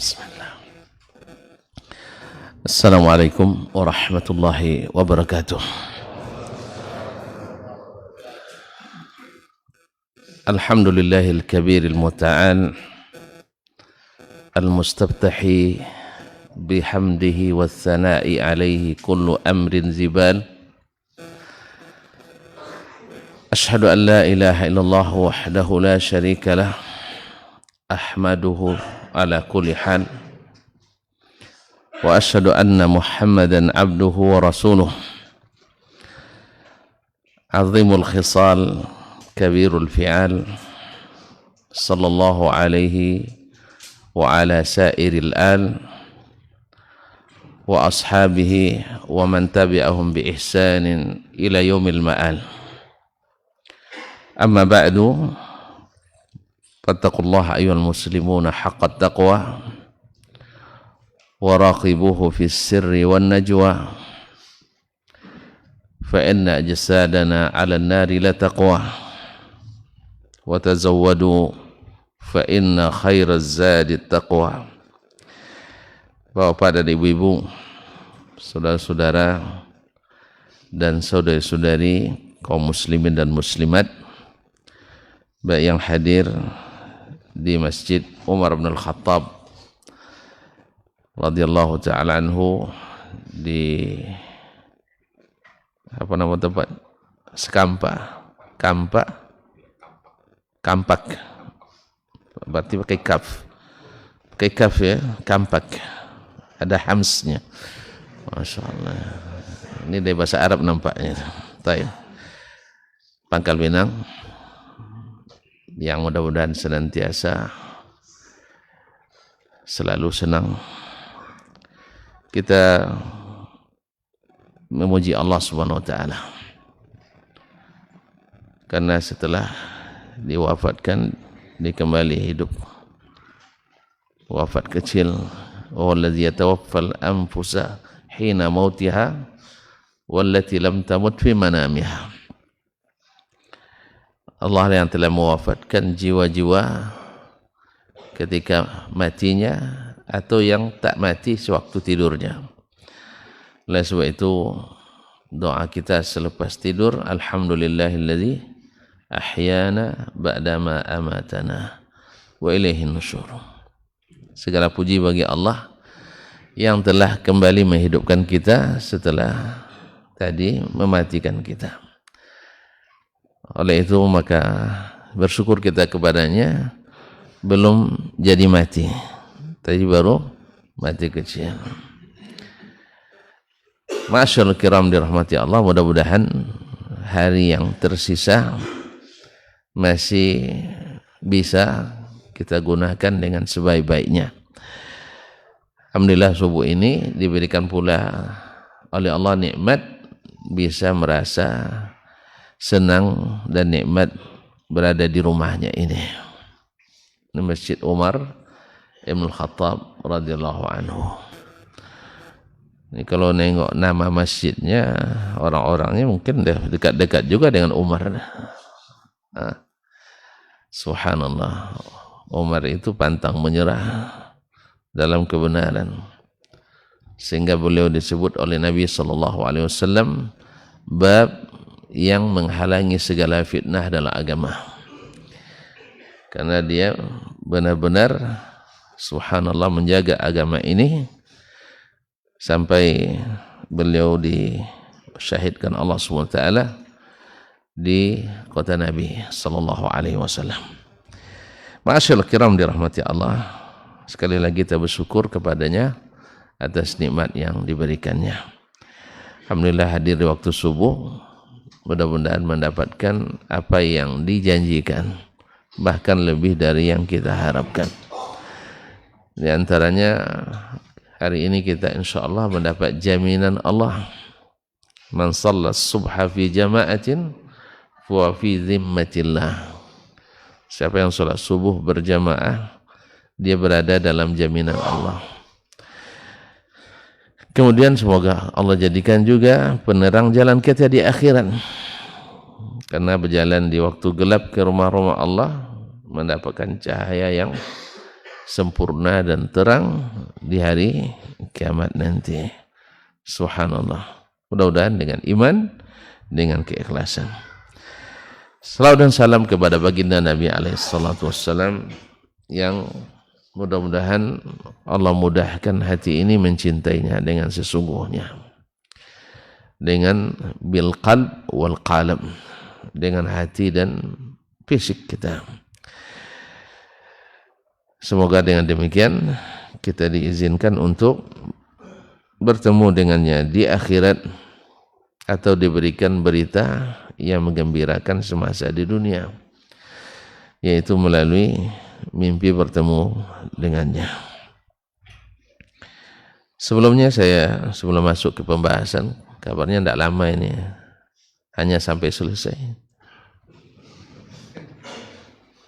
Bismillah. Assalamualaikum warahmatullahi wabarakatuh. Alhamdulillahil kabiril muta'al al-mustabtahi bihamdihi wa thana'i alaihi kullu amrin zibal. Ashhadu an la ilaha illallah wahdahu la sharika lah, ahmaduhu ala kulli hal, wa ashhadu anna Muhammadan abduhu wa rasuluh, azimul khisal kabirul fi'al, sallallahu alaihi wa ala sairil al wa ashabihi wa man tabi'ahum bi ihsanin ila yaumil ma'al. Amma ba'du, fattaqullaha ayyuhal muslimuna haqqat taqwa wa raqibuhu fis sirri wan najwa, fa inna ajsadana 'alan nari la taqwa, wa tazawwadu fa inna khairaz zadi taqwa. Bapak dan ibu-ibu, saudara-saudara dan saudari-saudari kaum muslimin dan muslimat, baik yang hadir di Masjid Umar bin Al-Khattab radhiyallahu ta'ala anhu di apa nama tempat? Kampak. Berarti pakai kaf ya, Kampak. Ada hamsnya. Masya Allah. Ini dari bahasa Arab nampaknya. Baik. Pangkal Pinang, yang mudah-mudahan senantiasa selalu senang kita memuji Allah Subhanahu wa taala, karena setelah diwafatkan dikembali hidup. Wafat kecil, wallazi yatawaffal anfusa hina mautiha wallati lam tamut fi manamiha. Allah yang telah mewafatkan jiwa-jiwa ketika matinya atau yang tak mati sewaktu tidurnya. Oleh sebab itu doa kita selepas tidur, alhamdulillahilladzi ahyana ba'dama amatana wa ilaihin nusyur. Segala puji bagi Allah yang telah kembali menghidupkan kita setelah tadi mematikan kita. Oleh itu maka bersyukur kita kepadanya, belum jadi mati, tadi baru mati kecil. Masyaallah kiram dirahmati Allah, mudah-mudahan hari yang tersisa masih bisa kita gunakan dengan sebaik-baiknya. Alhamdulillah subuh ini diberikan pula oleh Allah nikmat bisa merasa senang dan nikmat berada di rumahnya ini. Ini Masjid Umar Ibn Khattab radhiyallahu anhu. Ini kalau nengok nama masjidnya, orang-orangnya mungkin dekat-dekat juga dengan Umar. Subhanallah, Umar itu pantang menyerah dalam kebenaran, sehingga beliau disebut oleh Nabi SAW bab yang menghalangi segala fitnah dalam agama, karena dia benar-benar subhanallah menjaga agama ini sampai beliau disyahidkan Allah SWT di kota Nabi SAW. Ma'asyil kiram dirahmati Allah, sekali lagi kita bersyukur kepadanya atas nikmat yang diberikannya. Alhamdulillah hadir di waktu subuh, mudah-mudahan mendapatkan apa yang dijanjikan, bahkan lebih dari yang kita harapkan. Di antaranya hari ini kita insyaallah mendapat jaminan Allah, man shalla subha fi jama'atin fa fi zimmatillah. Siapa yang salat subuh berjamaah, dia berada dalam jaminan Allah. Kemudian semoga Allah jadikan juga penerang jalan kita di akhirat, karena berjalan di waktu gelap ke rumah-rumah Allah mendapatkan cahaya yang sempurna dan terang di hari kiamat nanti. Subhanallah. Mudah-mudahan dengan iman, dengan keikhlasan. Salawat dan salam kepada baginda Nabi alaihissalatu wassalam, yang mudah-mudahan Allah mudahkan hati ini mencintainya dengan sesungguhnya, dengan bil qalb wal qalam, dengan hati dan fisik kita. Semoga dengan demikian kita diizinkan untuk bertemu dengannya di akhirat, atau diberikan berita yang menggembirakan semasa di dunia, yaitu melalui mimpi bertemu dengannya. Sebelumnya sebelum masuk ke pembahasan, kabarnya tidak lama ini, hanya sampai selesai.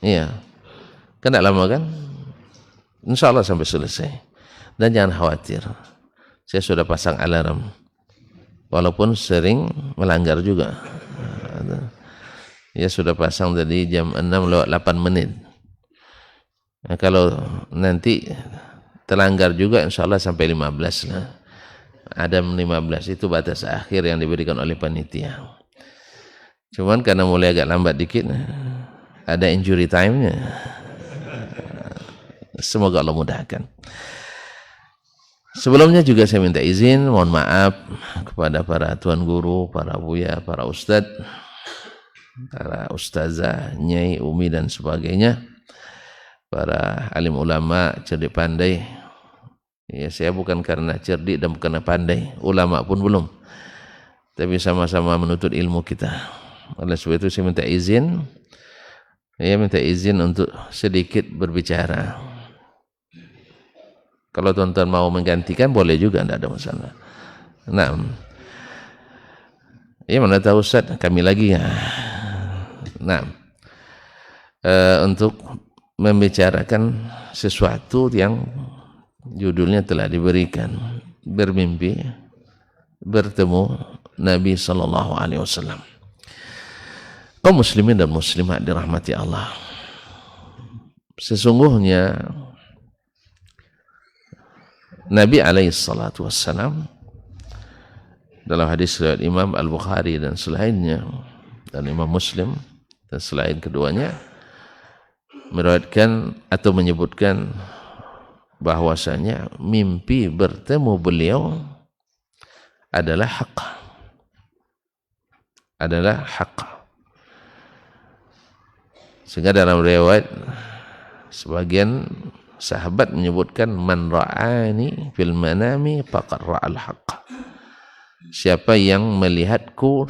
Iya, kan tidak lama kan? Insya Allah sampai selesai. Dan jangan khawatir, saya sudah pasang alarm, walaupun sering melanggar juga. Ya sudah pasang tadi jam 6:08. Nah, kalau nanti terlanggar juga insya Allah sampai 15 lah. Ada 15 itu batas akhir yang diberikan oleh panitia. Cuman karena mulai agak lambat dikit, ada injury time-nya. Semoga Allah mudahkan. Sebelumnya juga saya minta izin, mohon maaf kepada para tuan guru, para buya, para ustadz, para ustazah, nyai, umi dan sebagainya, para alim ulama, cerdik pandai. Ya, saya bukan karena cerdik dan bukan karena pandai, ulama pun belum, tapi sama-sama menuntut ilmu kita. Oleh sebab itu saya minta izin, untuk sedikit berbicara. Kalau tuan-tuan mau menggantikan boleh juga, tidak ada masalah. Nah, ya mana tahu Ustaz, kami lagi ya. Nah, untuk membicarakan sesuatu yang judulnya telah diberikan, bermimpi bertemu Nabi sallallahu alaihi wasallam. Kaum muslimin dan muslimat dirahmati Allah. Sesungguhnya Nabi alaihi salatu wassalam dalam hadis riwayat Imam Al-Bukhari dan selainnya, dan Imam Muslim dan selain keduanya, meriwayatkan atau menyebutkan bahwasanya mimpi bertemu beliau adalah hak. Sehingga dalam riwayat sebagian sahabat menyebutkan, man ra'ani fil manami faqad ra'al haqq. Siapa yang melihatku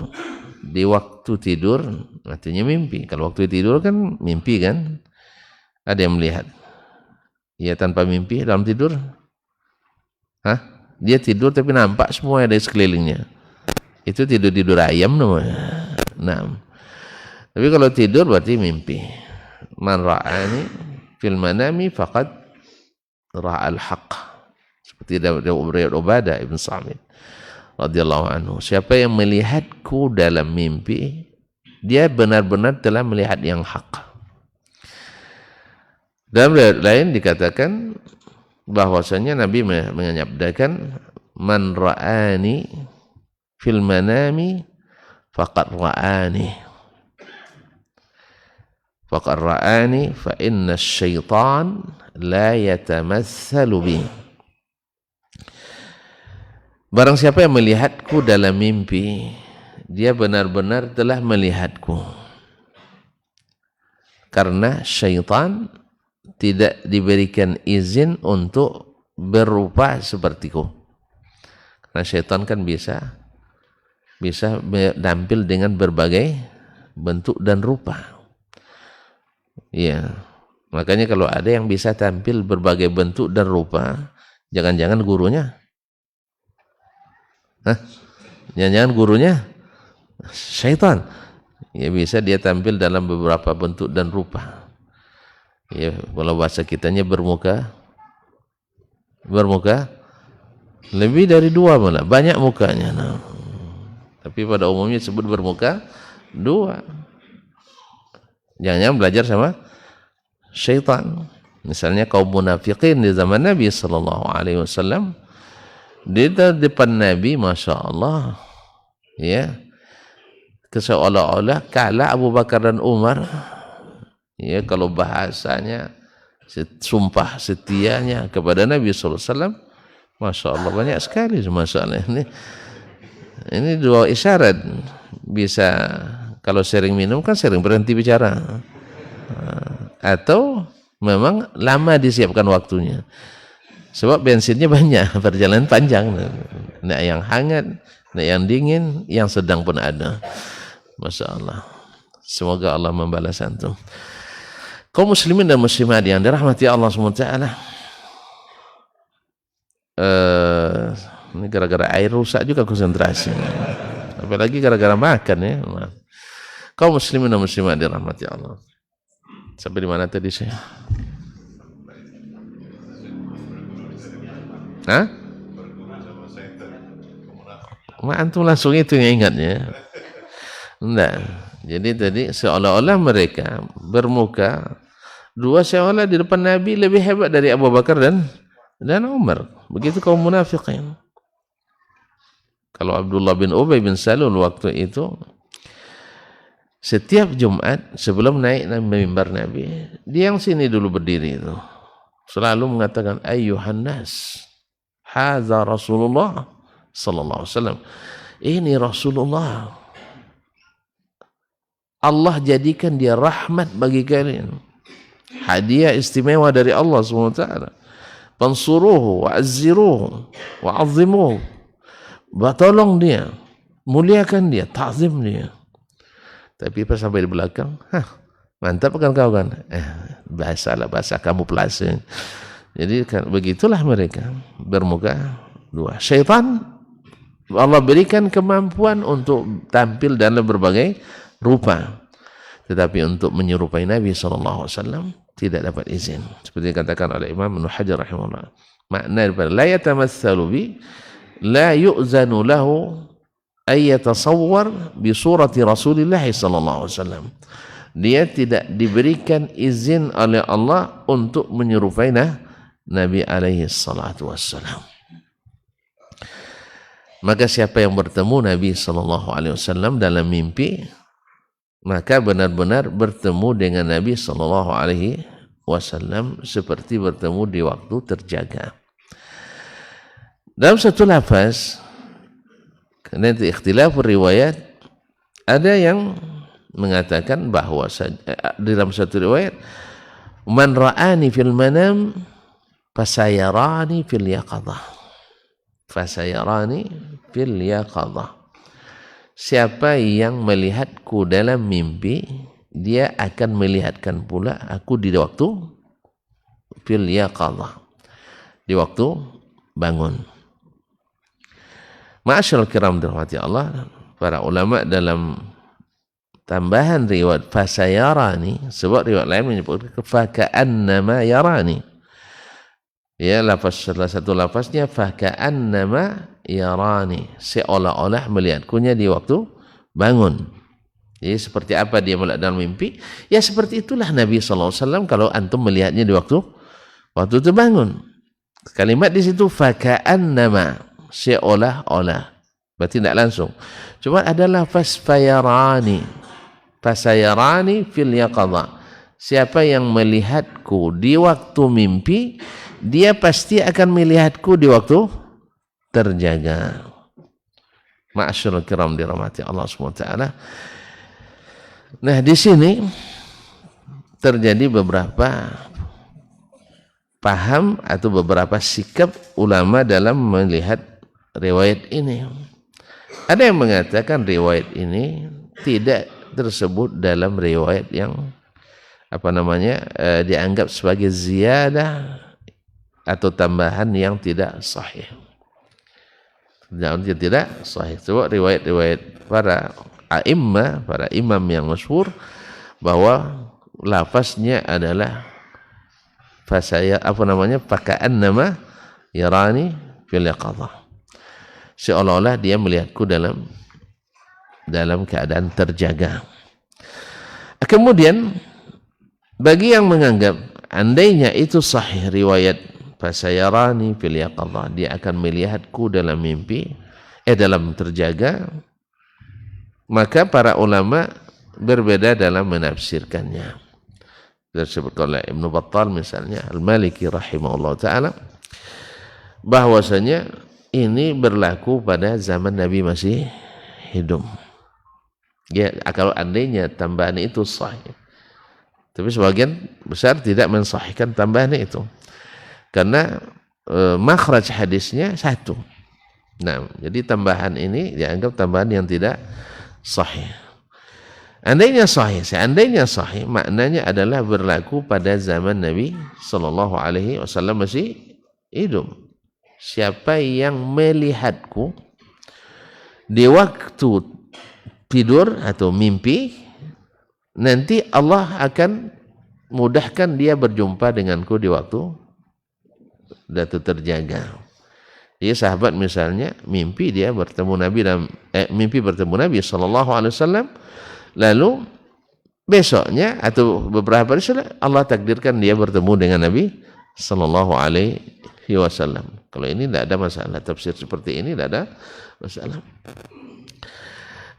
di waktu tidur, artinya mimpi. Kalau waktu tidur kan mimpi kan, ada yang melihat. Ya, tanpa mimpi dalam tidur, dia tidur tapi nampak semua ada di sekelilingnya. Itu tidur ayam namanya. Nah, tapi kalau tidur berarti mimpi. Man ra'ani fil manami faqad ra'al haqq. Seperti riwayat Ubadah ibn Samit radhiyallahu anhu, siapa yang melihatku dalam mimpi, dia benar-benar telah melihat yang hak. Dalam riwayat lain dikatakan bahwasanya Nabi menyabdakan, man ra'ani fil manami faqad ra'ani fa inna syaitan la yatamatsalu bi. Barang siapa yang melihatku dalam mimpi, dia benar-benar telah melihatku. Karena syaitan tidak diberikan izin untuk berupa sepertiku. Karena syaitan kan bisa tampil dengan berbagai bentuk dan rupa. Ya, makanya kalau ada yang bisa tampil berbagai bentuk dan rupa, jangan-jangan gurunya. Jangan-jangan gurunya syaitan. Ya, bisa dia tampil dalam beberapa bentuk dan rupa. Ya, kalau bahasa kitanya bermuka lebih dari dua, malah banyak mukanya. Nah, tapi pada umumnya disebut bermuka dua. Jangan-jangan belajar sama syaitan. Misalnya kaum munafikin di zaman Nabi sallallahu alaihi wasallam, di depan Nabi, masya Allah, ya, seolah-olah kalah Abu Bakar dan Umar. Ya, kalau bahasanya sumpah setianya kepada Nabi sallallahu alaihi wasallam, masya Allah banyak sekali masalah ini. Ini dua isyarat, bisa kalau sering minum kan sering berhenti bicara, atau memang lama disiapkan waktunya. Sebab bensinnya banyak, perjalanan panjang. Nah, yang hangat, nah yang dingin, yang sedang pun ada. Masya Allah. Semoga Allah membalas antum. Kaum muslimin dan muslimat yang dirahmati Allah SWT. Ini gara-gara air rusak juga konsentrasi. Apalagi gara-gara makan ya. Kaum muslimin dan muslimat dirahmati Allah. Sampai di mana tadi saya? Hah? Antum langsung itu yang ingatnya. Enggak. Jadi tadi seolah-olah mereka bermuka dua, seolah di depan Nabi lebih hebat dari Abu Bakar dan Umar. Begitu kaum munafikin. Kalau Abdullah bin Ubay bin Salul waktu itu setiap Jumat sebelum naik mimbar Nabi, dia yang sini dulu berdiri itu. Selalu mengatakan ayyuhan nas, hadza Rasulullah sallallahu alaihi wasallam. Ini Rasulullah. Allah jadikan dia rahmat bagi kalian. Hadiah istimewa dari Allah SWT. Pansuruhu wa'azziruhu wa'azzimuhu. Tolong dia, muliakan dia, ta'zim dia. Tapi pas sampai di belakang, mantap kan kau kan? Bahasa kamu pelase. Jadi kan, begitulah mereka bermuka dua. Syaitan Allah berikan kemampuan untuk tampil dalam berbagai rupa, tetapi untuk menyerupai Nabi SAW tidak dapat izin. Seperti dikatakan oleh Imam Ibnu Hajar rahimahullah. Makna daripada la yatamatsalu bi la yu'zanu lahu ay yatasawwar bi surati Rasulillah sallallahu alaihi wasallam. Dia tidak diberikan izin oleh Allah untuk menyerupai Nabi alaihi salatu wassalam. Maka siapa yang bertemu Nabi sallallahu alaihi wasallam dalam mimpi, maka benar-benar bertemu dengan Nabi sallallahu alaihi wasallam seperti bertemu di waktu terjaga. Dalam satu lafaz, karena itu ikhtilaf riwayat, ada yang mengatakan bahwa dalam satu riwayat, man ra'ani fil manam fasayarani fil yaqadah. Fasayarani fil yaqadah. Siapa yang melihatku dalam mimpi, dia akan melihatkan pula aku di waktu fil yaqadah, di waktu bangun. Ma'asyiral kiram dirahmati Allah, para ulama dalam tambahan riwayat fasayarani, sebab riwayat lain menyebutkan faka'annama yarani. Ya, lafaz salah satu lafaznya faka'annama yarani, seolah-olah melihatkunya di waktu bangun. Jadi seperti apa dia melihat dalam mimpi? Ya seperti itulah Nabi SAW kalau antum melihatnya di waktu itu bangun. Kalimat di situ faka'annama, seolah-olah, berarti tidak langsung. Cuma ada lafaz fayarani, fasayarani fil yaqadha. Siapa yang melihatku di waktu mimpi, dia pasti akan melihatku di waktu terjaga. Ma'asyiral kiram dirahmati Allah SWT. Nah, di sini terjadi beberapa paham atau beberapa sikap ulama dalam melihat riwayat ini. Ada yang mengatakan riwayat ini tidak tersebut dalam riwayat yang dianggap sebagai ziyadah atau tambahan yang tidak sahih. Tidak sahih. Sebab riwayat-riwayat para a'immah, para imam yang masyhur, bahwa lafaznya adalah faka'annama yarani fil yaqadha. Seolah-olah dia melihatku dalam keadaan terjaga. Kemudian bagi yang menganggap andainya itu sahih riwayat fasayarani fil yaqadhah, dia akan melihatku dalam mimpi, dalam terjaga, maka para ulama berbeda dalam menafsirkannya. Disebut oleh Ibnu Battal misalnya, Al-Maliki rahimahullah ta'ala, bahwasanya ini berlaku pada zaman Nabi masih hidup. Ya, kalau andainya tambahan itu sahih. Tapi sebagian besar tidak mensahihkan tambahan itu. Karena makhraj hadisnya satu. Nah, jadi tambahan ini dianggap tambahan yang tidak sahih. Seandainya sahih, maknanya adalah berlaku pada zaman Nabi Sallallahu Alaihi Wasallam masih hidup. Siapa yang melihatku di waktu tidur atau mimpi, nanti Allah akan mudahkan dia berjumpa denganku di waktu datu terjaga. Jadi sahabat misalnya mimpi dia bertemu Nabi dan mimpi bertemu Nabi Sallallahu Alaihi Wasallam. Lalu besoknya atau beberapa hari setelah Allah takdirkan dia bertemu dengan Nabi Sallallahu Alaihi Wasallam. Kalau ini tidak ada masalah, tafsir seperti ini tidak ada masalah.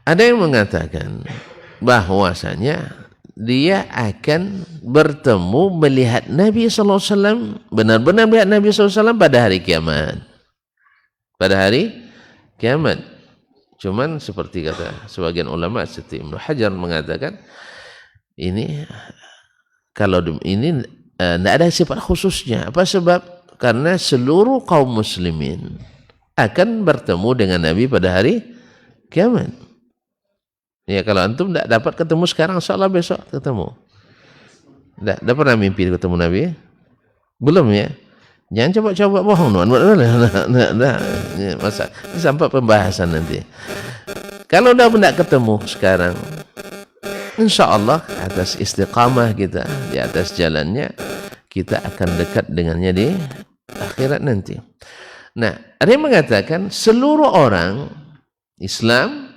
Ada yang mengatakan bahwasanya dia akan bertemu melihat Nabi Sallallahu Alaihi Wasallam, benar-benar melihat Nabi Sallallahu Alaihi Wasallam pada hari kiamat. Pada hari kiamat. Cuman seperti kata sebagian ulama seperti Ibnu Hajar mengatakan ini kalau ini tidak ada sifat khususnya. Apa sebab? Karena seluruh kaum muslimin akan bertemu dengan Nabi pada hari kiamat. Ya, kalau antum tidak dapat ketemu sekarang, insyaallah besok ketemu. Tidak pernah mimpi ketemu Nabi? Belum ya? Jangan coba-coba bohong, masa ini sampai pembahasan nanti. Kalau dah tidak ketemu sekarang, insya Allah atas istiqamah kita di atas jalannya, kita akan dekat dengannya di akhirat nanti. Nah, ada yang mengatakan seluruh orang Islam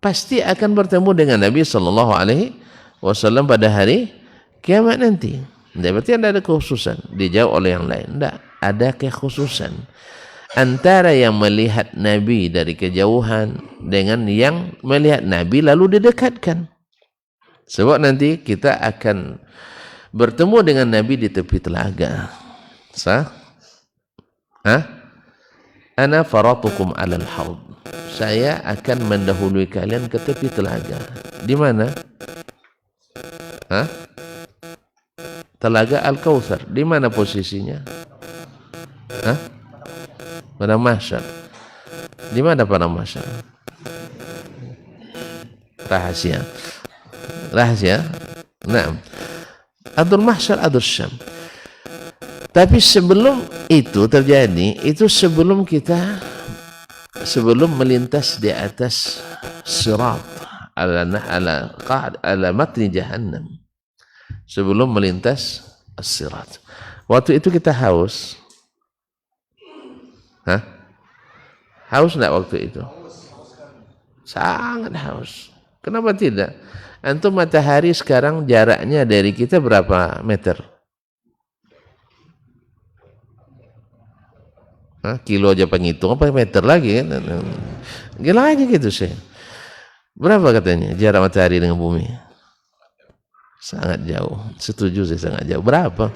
pasti akan bertemu dengan Nabi Sallallahu Alaihi Wasallam pada hari kiamat nanti. Berarti ada kekhususan. Dijawab oleh yang lain. Tidak ada kekhususan antara yang melihat Nabi dari kejauhan dengan yang melihat Nabi lalu didekatkan. Sebab nanti kita akan bertemu dengan Nabi di tepi telaga. Sah? Ana faratukum alal haud. Saya akan mendahului kalian ke tepi telaga. Di mana? Telaga Al-Kautsar. Di mana posisinya? Pada mahsyar. Di mana pada mahsyar? Rahasia. Nah, Adul Mahsyar, Adul Syam. Tapi sebelum itu terjadi, itu sebelum melintas di atas sirat ala matni jahannam. Sebelum melintas sirat. Waktu itu kita haus. Haus enggak waktu itu? Sangat haus. Kenapa tidak? Antum matahari sekarang jaraknya dari kita berapa meter? Kilo aja penghitung, apa meter lagi kan? Gila aja gitu sih. Berapa katanya jarak matahari dengan bumi? Sangat jauh. Setuju sih, sangat jauh. Berapa?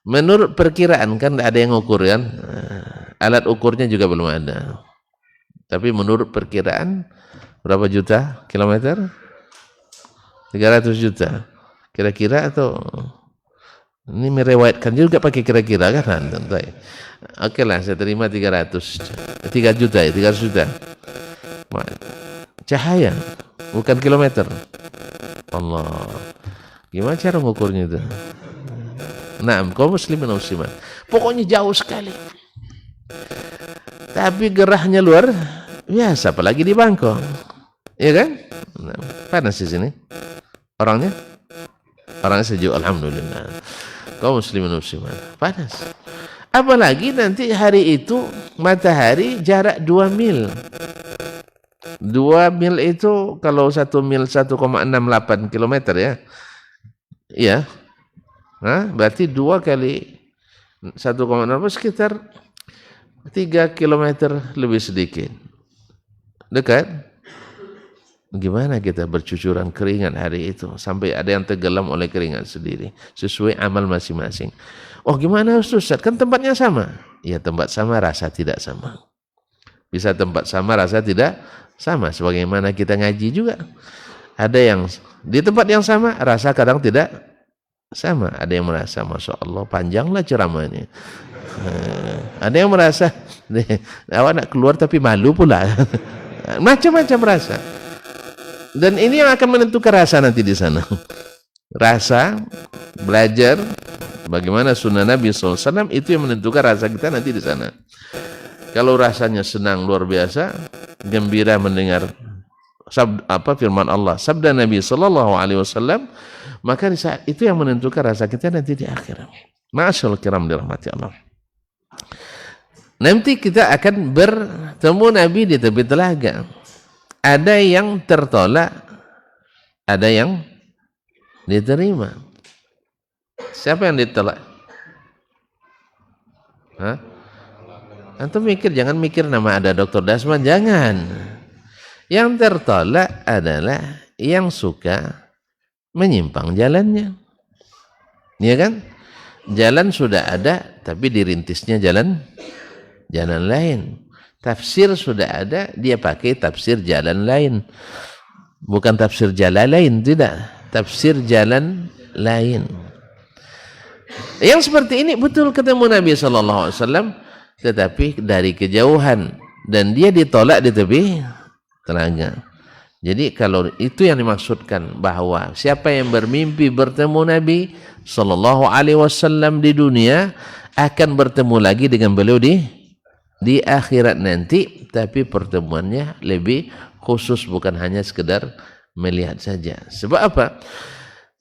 Menurut perkiraan kan ada yang ukur kan? Alat ukurnya juga belum ada. Tapi menurut perkiraan berapa juta kilometer? 300 juta. Kira-kira atau ini merewayatkan juga pakai kira-kira kan? Oke lah, saya terima 3 juta ya, 300 juta. Cahaya, bukan kilometer. Allah. Gimana cara mengukurnya itu? Nah, kaum muslimin dan muslimat. Pokoknya jauh sekali. Tapi gerahnya luar biasa, apalagi di Bangkok. Iya kan? Nah, panas di sini. Orangnya sejuk, alhamdulillah. Kaum muslimin dan muslimat. Panas. Apalagi nanti hari itu matahari jarak 2 mil. 2 mil itu kalau 1 mil 1,68 kilometer ya. Iya. Nah, berarti 2 kali 1,6 sekitar 3 kilometer lebih sedikit. Dekat. Gimana kita bercucuran keringat hari itu sampai ada yang tenggelam oleh keringat sendiri sesuai amal masing-masing. Oh, gimana Ustaz? Kan tempatnya sama. Ya, tempat sama rasa tidak sama. Bisa tempat sama rasa tidak sama, sebagaimana kita ngaji juga. Ada yang di tempat yang sama rasa kadang tidak sama. Ada yang merasa Masya Allah panjanglah ceramahnya. Ada yang merasa awak nak keluar tapi malu pula. Macam-macam rasa. Dan ini yang akan menentukan rasa nanti di sana. Rasa belajar bagaimana sunnah Nabi SAW itu yang menentukan rasa kita nanti di sana. Kalau rasanya senang luar biasa, gembira mendengar firman Allah, sabda Nabi sallallahu alaihi wasallam, maka di saat itu yang menentukan rasa kita nanti di akhirat. Ma'asyarul kiram dirahmati Allah. Nanti kita akan bertemu Nabi di tepi telaga. Ada yang tertolak, ada yang diterima. Siapa yang ditolak? Hah? Antum mikir, jangan mikir nama ada Dr. Dasman, jangan. Yang tertolak adalah yang suka menyimpang jalannya. Iya kan? Jalan sudah ada, tapi dirintisnya jalan lain. Tafsir sudah ada, dia pakai tafsir jalan lain. Bukan tafsir jalan lain, tidak. Tafsir jalan lain. Yang seperti ini betul ketemu Nabi sallallahu alaihi wasallam, tetapi dari kejauhan dan dia ditolak di tepi telaga. Jadi kalau itu yang dimaksudkan bahwa siapa yang bermimpi bertemu Nabi sallallahu alaihi wasallam di dunia akan bertemu lagi dengan beliau di akhirat nanti, tapi pertemuannya lebih khusus, bukan hanya sekedar melihat saja. Sebab apa?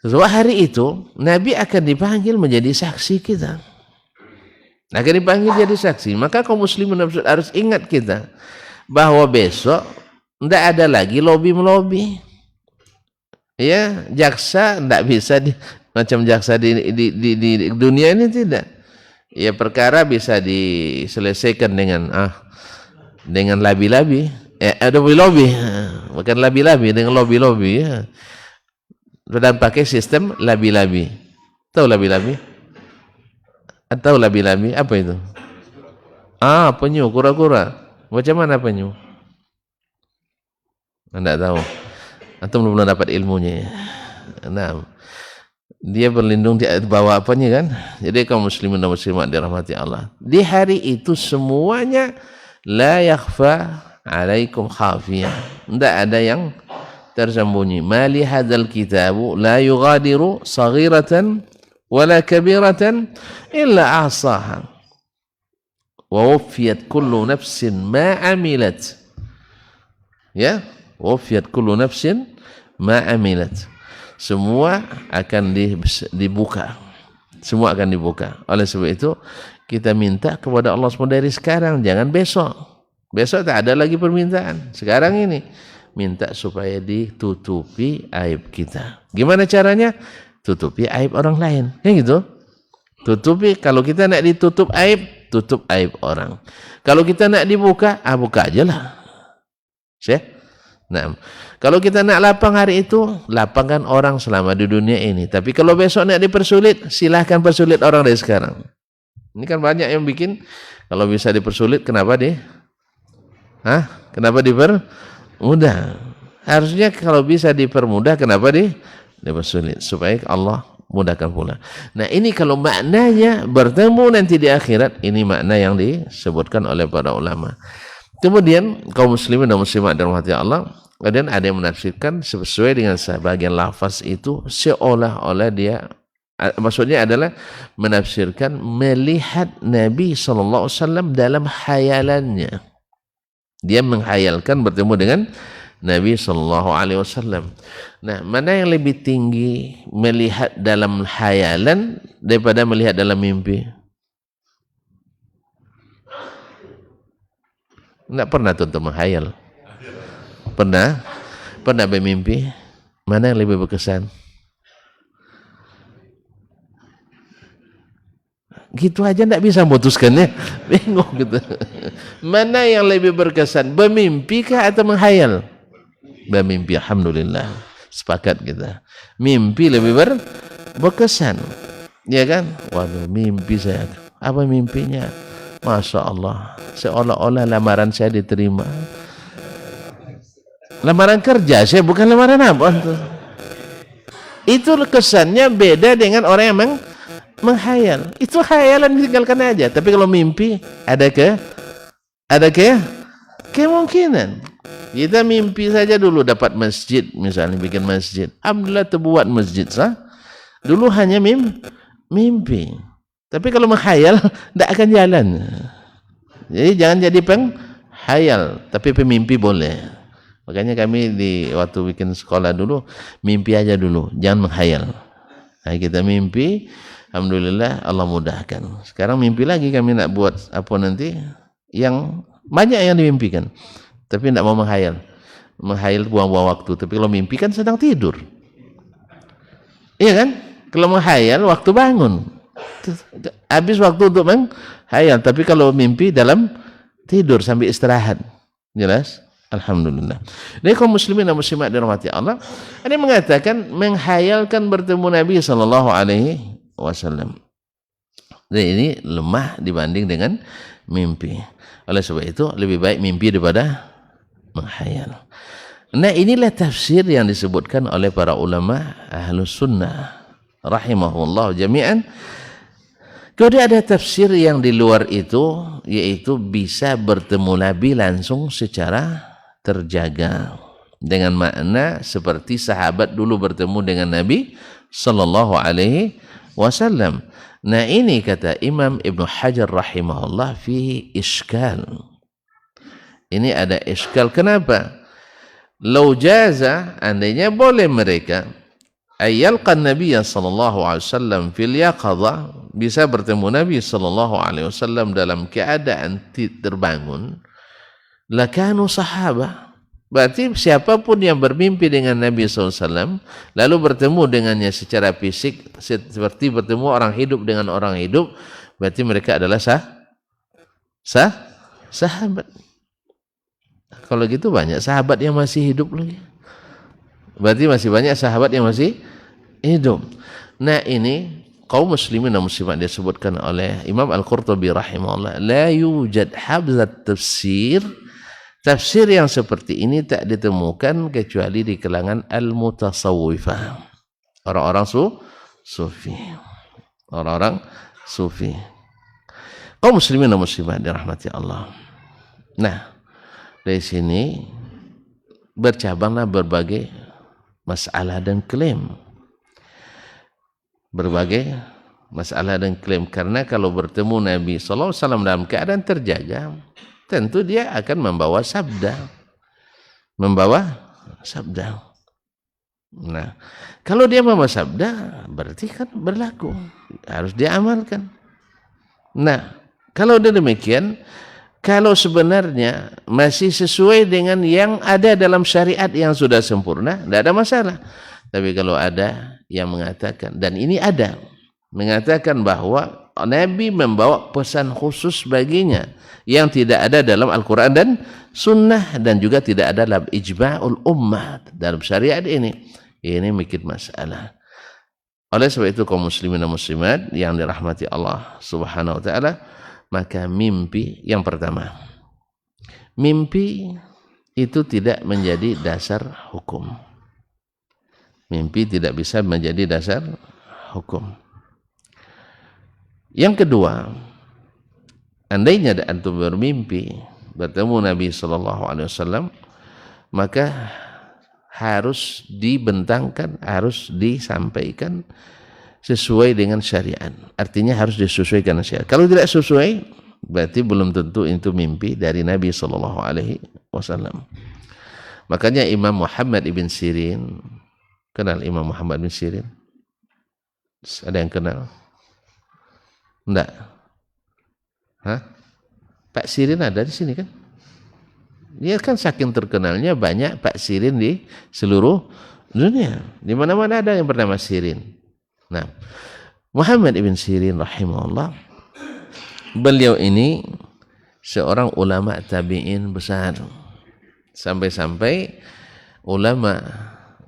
Sebab hari itu Nabi akan dipanggil menjadi saksi kita. Akan dipanggil jadi saksi. Maka kaum muslimin harus ingat kita bahwa besok tidak ada lagi lobby-melobi. Ya, jaksa tidak bisa macam jaksa di dunia ini, tidak. Ya, perkara bisa diselesaikan dengan labi-labi. Ada lobby, bukan labi-labi, dengan lobby-lobby. Ya. Dan pakai sistem labi-labi. Tahu labi-labi? Atau labi-labi apa itu? Penyu, kura-kura. Macam mana penyu? Anda tahu. Atau belum dapat ilmunya. Nah, dia berlindung di bawah apanya kan? Jadi kaum muslimin dan muslimat dirahmati Allah. Di hari itu semuanya la yakhfa alaikum khafiyah. Tidak ada yang tersembunyi. Mali hadzal kitabu la yughadiru saghiratan wala kabiratan illa ahsaha wa wufiyat kullu nafsin ma amilat. Ya, wufiyat kullu nafsin ma amilat. Semua akan dibuka. Semua akan dibuka. Oleh sebab itu kita minta kepada Allah SWT dari sekarang, jangan besok. Besok tak ada lagi permintaan. Sekarang ini minta supaya ditutupi aib kita. Gimana caranya? Tutupi aib orang lain, ya gitu. Tutupi, kalau kita nak ditutup aib, tutup aib orang. Kalau kita nak dibuka, buka aja lah. Nah, kalau kita nak lapang hari itu, lapangkan orang selama di dunia ini. Tapi kalau besok nak dipersulit, silahkan persulit orang dari sekarang. Ini kan banyak yang bikin, kalau bisa dipersulit, kenapa kenapa dipermudah? Harusnya kalau bisa dipermudah, kenapa dipersulit? Supaya Allah mudahkan pula. Nah, ini kalau maknanya bertemu nanti di akhirat, ini makna yang disebutkan oleh para ulama. Kemudian kaum muslimin dan muslimat dirahmati Allah, kemudian ada yang menafsirkan sesuai dengan sebagian lafaz itu seolah-olah dia, maksudnya adalah menafsirkan melihat Nabi SAW dalam khayalannya. Dia menghayalkan bertemu dengan Nabi SAW. Nah, mana yang lebih tinggi, melihat dalam khayalan daripada melihat dalam mimpi? Tidak pernah tuh menghayal. Pernah bermimpi? Mana yang lebih berkesan? Gitu aja enggak bisa memutuskannya. Bingung gitu. Mana yang lebih berkesan? Bermimpi kah atau menghayal? Bermimpi, alhamdulillah. Sepakat kita. Mimpi lebih berkesan. Ya kan? Waduh, mimpi saya. Apa mimpinya? Masya Allah. Seolah-olah lamaran saya diterima. Lamaran kerja, saya bukan lamaran apa. Itu kesannya beda dengan orang yang menghayal. Itu khayalan, tinggalkan aja. Tapi kalau mimpi, ada kemungkinan. Kita mimpi saja dulu dapat masjid, misalnya bikin masjid. Alhamdulillah terbuat masjid, sah. Dulu hanya mimpi. Tapi kalau menghayal, tidak akan jalan. Jadi jangan jadi penghayal, tapi pemimpi boleh. Makanya kami waktu bikin sekolah dulu, mimpi aja dulu, jangan menghayal. Nah, kita mimpi, alhamdulillah Allah mudahkan. Sekarang mimpi lagi kami nak buat apa nanti, yang banyak yang dimimpikan, tapi tidak mau menghayal. Menghayal buang-buang waktu. Tapi kalau mimpi kan sedang tidur. Iya kan? Kalau menghayal waktu bangun, habis waktu untuk menghayal. Tapi kalau mimpi dalam tidur sambil istirahat, jelas? Alhamdulillah. Jadi kaum muslimin dan muslimat dirahmati Allah, ada yang mengatakan menghayalkan bertemu Nabi sallallahu alaihi wasallam. Jadi ini lemah dibanding dengan mimpi. Oleh sebab itu lebih baik mimpi daripada menghayal. Nah, inilah tafsir yang disebutkan oleh para ulama Ahlus Sunnah rahimahullah jami'an. Kemudian ada tafsir yang di luar itu, yaitu bisa bertemu Nabi langsung secara terjaga, dengan makna seperti sahabat dulu bertemu dengan Nabi sallallahu alaihi wasallam. Nah, ini kata Imam Ibnu Hajar rahimahullah fihi iskal. Ini ada iskal. Kenapa? Lau jaza, andainya boleh mereka ayyalqan Nabi sallallahu alaihi wasallam fil yaqadha, bisa bertemu Nabi sallallahu alaihi wasallam dalam keadaan terbangun, lakanu sahabah. Berarti siapapun yang bermimpi dengan Nabi SAW lalu bertemu dengannya secara fisik seperti bertemu orang hidup dengan orang hidup, berarti mereka adalah sahabat. Kalau gitu banyak sahabat yang masih hidup lagi. Berarti masih banyak sahabat yang masih hidup. Nah, ini kaum muslimin dan muslimat disebutkan oleh Imam Al-Qurtubi rahimahullah, la yujad habzat tafsir. Tafsir yang seperti ini tak ditemukan kecuali di kalangan al-mutasawwifah, orang-orang sufi. Orang-orang sufi. Kaum muslimin dan muslimat dirahmati Allah. Nah, dari sini bercabanglah berbagai masalah dan klaim. Berbagai masalah dan klaim, karena kalau bertemu Nabi sallallahu alaihi wasallam dalam keadaan terjaga, tentu dia akan membawa sabda. Nah, kalau dia membawa sabda, berarti kan berlaku, harus diamalkan. Nah, kalau demikian, kalau sebenarnya masih sesuai dengan yang ada dalam syariat yang sudah sempurna, tidak ada masalah. Tapi kalau ada yang mengatakan, dan ini ada, mengatakan bahwa Nabi membawa pesan khusus baginya yang tidak ada dalam Al-Quran dan Sunnah, dan juga tidak ada dalam ijma'ul ummah dalam syariat ini bikin masalah. Oleh sebab itu kaum muslimin dan muslimat yang dirahmati Allah subhanahu wa ta'ala, maka mimpi yang pertama, mimpi itu tidak menjadi dasar hukum. Mimpi tidak bisa menjadi dasar hukum. Yang kedua, andainya antum bermimpi bertemu Nabi sallallahu alaihi wasallam, maka harus dibentangkan, harus disampaikan sesuai dengan syariat. Artinya harus disesuaikan dengan syariat. Kalau tidak sesuai, berarti belum tentu itu mimpi dari Nabi sallallahu alaihi wasallam. Makanya Imam Muhammad ibn Sirin, kenal Imam Muhammad ibn Sirin? Ada yang kenal? Enggak? Hah? Pak Sirin ada di sini kan? Dia kan saking terkenalnya banyak Pak Sirin di seluruh dunia. Di mana-mana ada yang bernama Sirin. Nah, Muhammad ibn Sirin rahimahullah, beliau ini seorang ulama tabi'in besar. Sampai-sampai ulama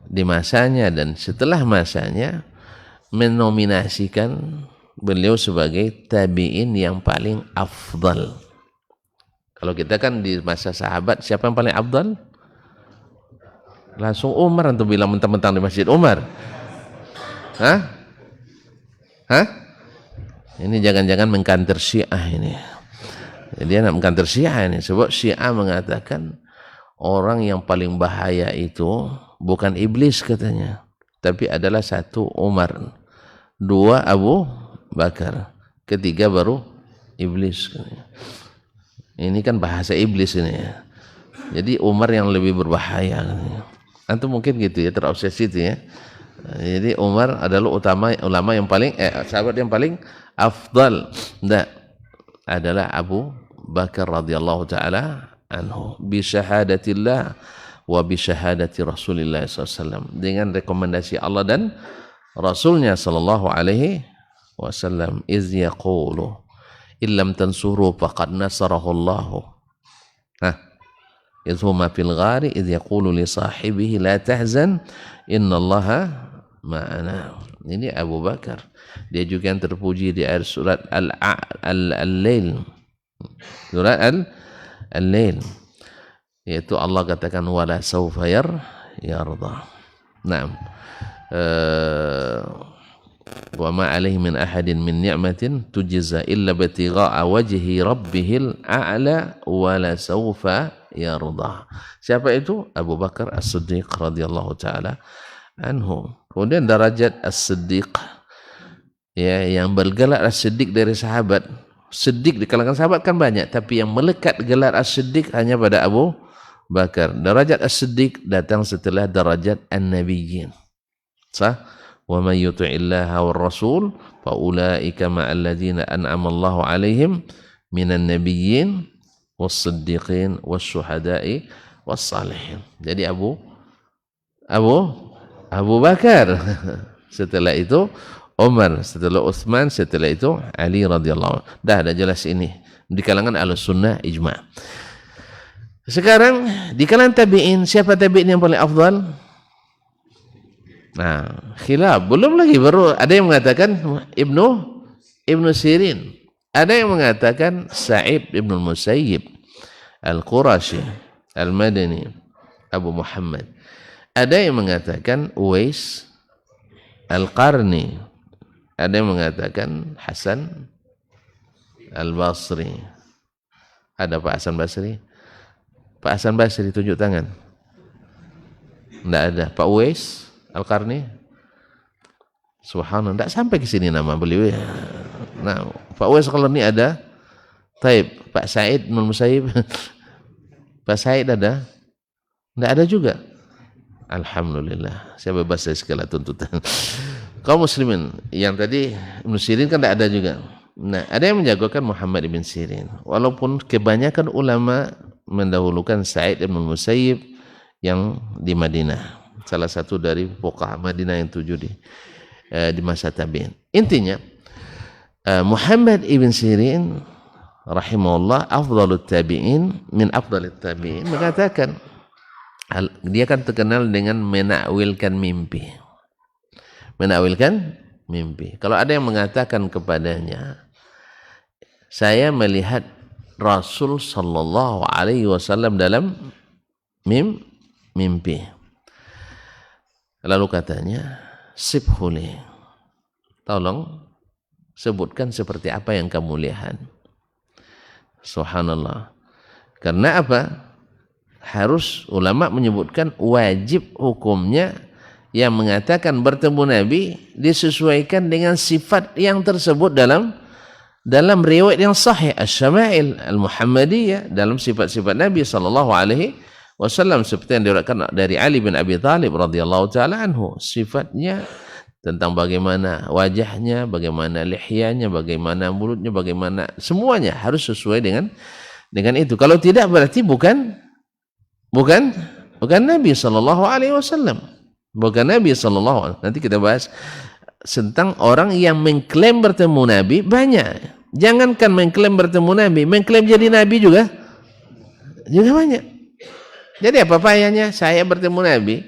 di masanya dan setelah masanya menominasikan beliau sebagai tabi'in yang paling afdal. Kalau kita kan di masa sahabat, siapa yang paling afdal? Langsung Umar untuk bilang mentang-mentang di Masjid Umar. Hah? Ini jangan-jangan mengkanter Syiah ini. Jadi dia nak mengkanter Syiah ini. Sebab Syiah mengatakan orang yang paling bahaya itu bukan iblis katanya, tapi adalah satu Umar, dua Abu Bakar, ketiga baru iblis. Ini kan bahasa iblis ini ya. Jadi Umar yang lebih berbahaya. Antum mungkin gitu ya, terobsesi itu ya. Jadi Umar adalah ulama yang paling sahabat yang paling afdal. Nah, adalah Abu Bakar radhiyallahu taala anhu bi syahadatillah wa bi syahadati Rasulillah SAW, dengan rekomendasi Allah dan Rasulnya sallallahu alaihi wasallam. Iz yaqulu illam tansuru faqad nasarahu Allah. Iz huma fil ghari iz yaqulu li sahibihi la tahzan innallaha ma'ana. Ini Abu Bakar. Dia juga yang terpuji di ayat surat Al-Lail. Surat Al-Lail, yaitu Allah katakan wala sawfa yarda. Naam. Wa ma alaihi min ahadin min ni'matin tujza illa batigha'a wajhi rabbihil a'la wala sawfa yarda. Siapa itu? Abu Bakar As-Siddiq radhiyallahu taala anhu. Kemudian derajat As-Siddiq, ya, yang bergelar As-Siddiq dari sahabat. Siddiq di kalangan sahabat kan banyak, tapi yang melekat gelar As-Siddiq hanya pada Abu Bakar. Derajat As-Siddiq datang setelah derajat An-Nabiyyin. Sah? Wa may yuti'illaha war rasul fa ulaika ma'al ladzina an'ama Allahu 'alaihim minan nabiyyin was-siddiqin wasyuhada'i was-salihin. Jadi Abu Bakar. Setelah itu Umar, setelah Utsman, setelah itu Ali radhiyallahu anhu. Dah ada jelas ini di kalangan Ahlussunnah ijma'. Sekarang di kalangan tabi'in, siapa tabi'in yang paling afdal? Nah, khilaf. Belum lagi, baru ada yang mengatakan Ibnu Sirin. Ada yang mengatakan Sa'id ibn Musayyib Al-Qurashi Al-Madani Abu Muhammad. Ada yang mengatakan Uwais Al-Qarni. Ada yang mengatakan Hasan Al-Basri. Ada Pak Hasan Basri? Pak Hasan Basri tunjuk tangan. Tidak ada. Pak Uwais Al-Qarni? Subhanallah, tidak sampai ke sini nama beliau ya. Nah, Pak Uwais Al-Qarni ada. Taib. Pak Said bin Musayyib. Pak Said ada? Tidak ada juga. Alhamdulillah, saya bebas dari segala tuntutan. Kaum muslimin yang tadi Ibn Sirin kan tidak ada juga. Nah, ada yang menjagokan Muhammad ibn Sirin, walaupun kebanyakan ulama mendahulukan Sa'id ibn Musayyib yang di Madinah, salah satu dari fuqaha Madinah yang 7 di masa tabi'in. Intinya Muhammad ibn Sirin rahimahullah afdalut tabi'in min afdalit tabi'in, mengatakan dia kan terkenal dengan menakwilkan mimpi. Menakwilkan mimpi. Kalau ada yang mengatakan kepadanya, saya melihat Rasul sallallahu alaihi wasallam dalam mimpi. Lalu katanya, sibhuli, tolong sebutkan seperti apa yang kamu lihat. Subhanallah. Karena apa? Harus ulama menyebutkan wajib hukumnya yang mengatakan bertemu Nabi disesuaikan dengan sifat yang tersebut dalam riwayat yang sahih Asy-Syama'il Al-Muhammadiyah, dalam sifat-sifat Nabi sallallahu alaihi wasallam, seperti yang diriwayatkan dari Ali bin Abi Thalib radhiyallahu taala anhu, sifatnya tentang bagaimana wajahnya, bagaimana lihyanya, bagaimana mulutnya, bagaimana semuanya harus sesuai dengan itu. Kalau tidak berarti bukan Bukan, bukan Nabi Sallallahu Alaihi Wasallam. Bukan Nabi Sallallahu Alaihi Wasallam. Nanti kita bahas tentang orang yang mengklaim bertemu Nabi banyak. Jangankan mengklaim bertemu Nabi, mengklaim jadi Nabi juga banyak. Jadi apa payahnya saya bertemu Nabi?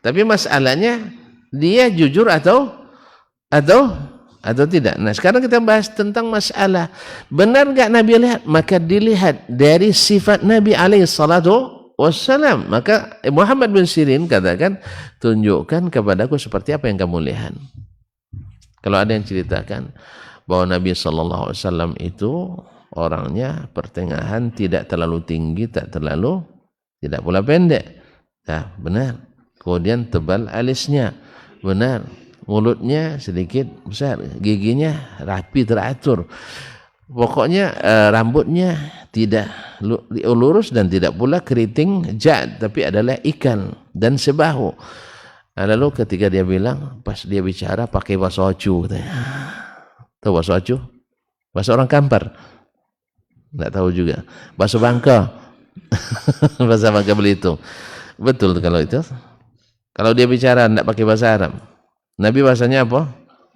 Tapi masalahnya dia jujur atau tidak. Nah, sekarang kita bahas tentang masalah benar enggak Nabi lihat? Maka dilihat dari sifat Nabi alaihi salatu wassalam. Maka Muhammad bin Sirin katakan, tunjukkan kepadaku seperti apa yang kamu lihat. Kalau ada yang ceritakan bahwa Nabi sallallahu alaihi wasallam itu orangnya pertengahan, tidak terlalu tinggi, tidak pula pendek. Nah, benar. Kemudian tebal alisnya, benar. Mulutnya sedikit besar, giginya rapi teratur. Pokoknya rambutnya tidak lurus dan tidak pula keriting jad, tapi adalah ikan dan sebahu. Lalu ketika dia bilang, pas dia bicara pakai bahasa Ocu, katanya. Tahu bahasa Ocu? Bahasa orang Kampar? Tidak tahu juga. Bahasa Bangka. Bahasa Bangka Belitung. Betul kalau itu. Kalau dia bicara tidak pakai bahasa Arab. Nabi bahasanya apa?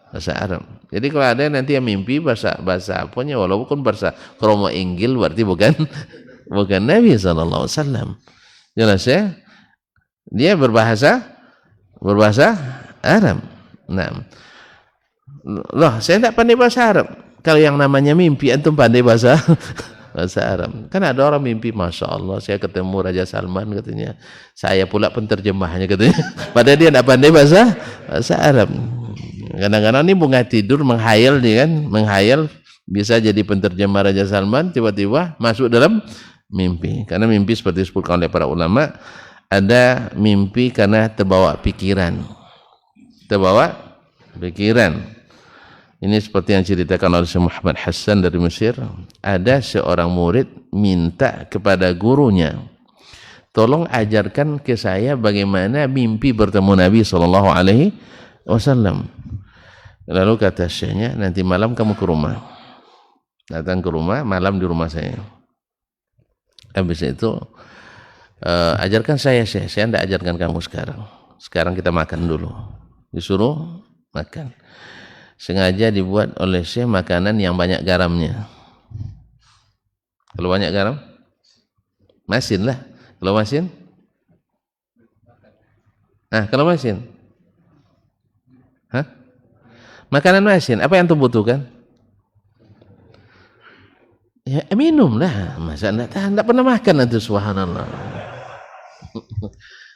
Bahasa Arab. Jadi kalau ada nanti yang mimpi bahasa apanya, walaupun bahasa kromo Inggil, berarti bukan Nabi sallallahu alaihi wasallam. Jelas ya? Dia berbahasa Arab. Nah, loh, saya tidak pandai bahasa Arab. Kalau yang namanya mimpi, antum pandai bahasa Arab. Kan ada orang mimpi, Masya Allah, saya ketemu Raja Salman, katanya. Saya pula penterjemahnya, katanya. Padahal dia tidak pandai bahasa Arab. Kadang-kadang ini bunga tidur menghayal nih kan, menghayal bisa jadi penterjemah Raja Salman, tiba-tiba masuk dalam mimpi. Karena mimpi seperti disebutkan oleh para ulama, ada mimpi karena terbawa pikiran. Ini seperti yang ceritakan oleh Syekh Muhammad Hassan dari Mesir. Ada seorang murid minta kepada gurunya, tolong ajarkan ke saya bagaimana mimpi bertemu Nabi Sallallahu Alaihi Wasallam. Lalu kata syekhnya, nanti malam kamu ke rumah. Datang ke rumah, malam di rumah saya. Habis itu ajarkan saya, Syekh. Saya tidak ajarkan kamu sekarang. Sekarang kita makan dulu. Disuruh makan. Sengaja dibuat oleh Syekh makanan yang banyak garamnya. Kalau banyak garam, masin lah. Kalau masin, kalau masin, makanan masin. Apa yang antum butuhkan? Ya minum lah. Masa tidak pernah makan nanti, subhanallah.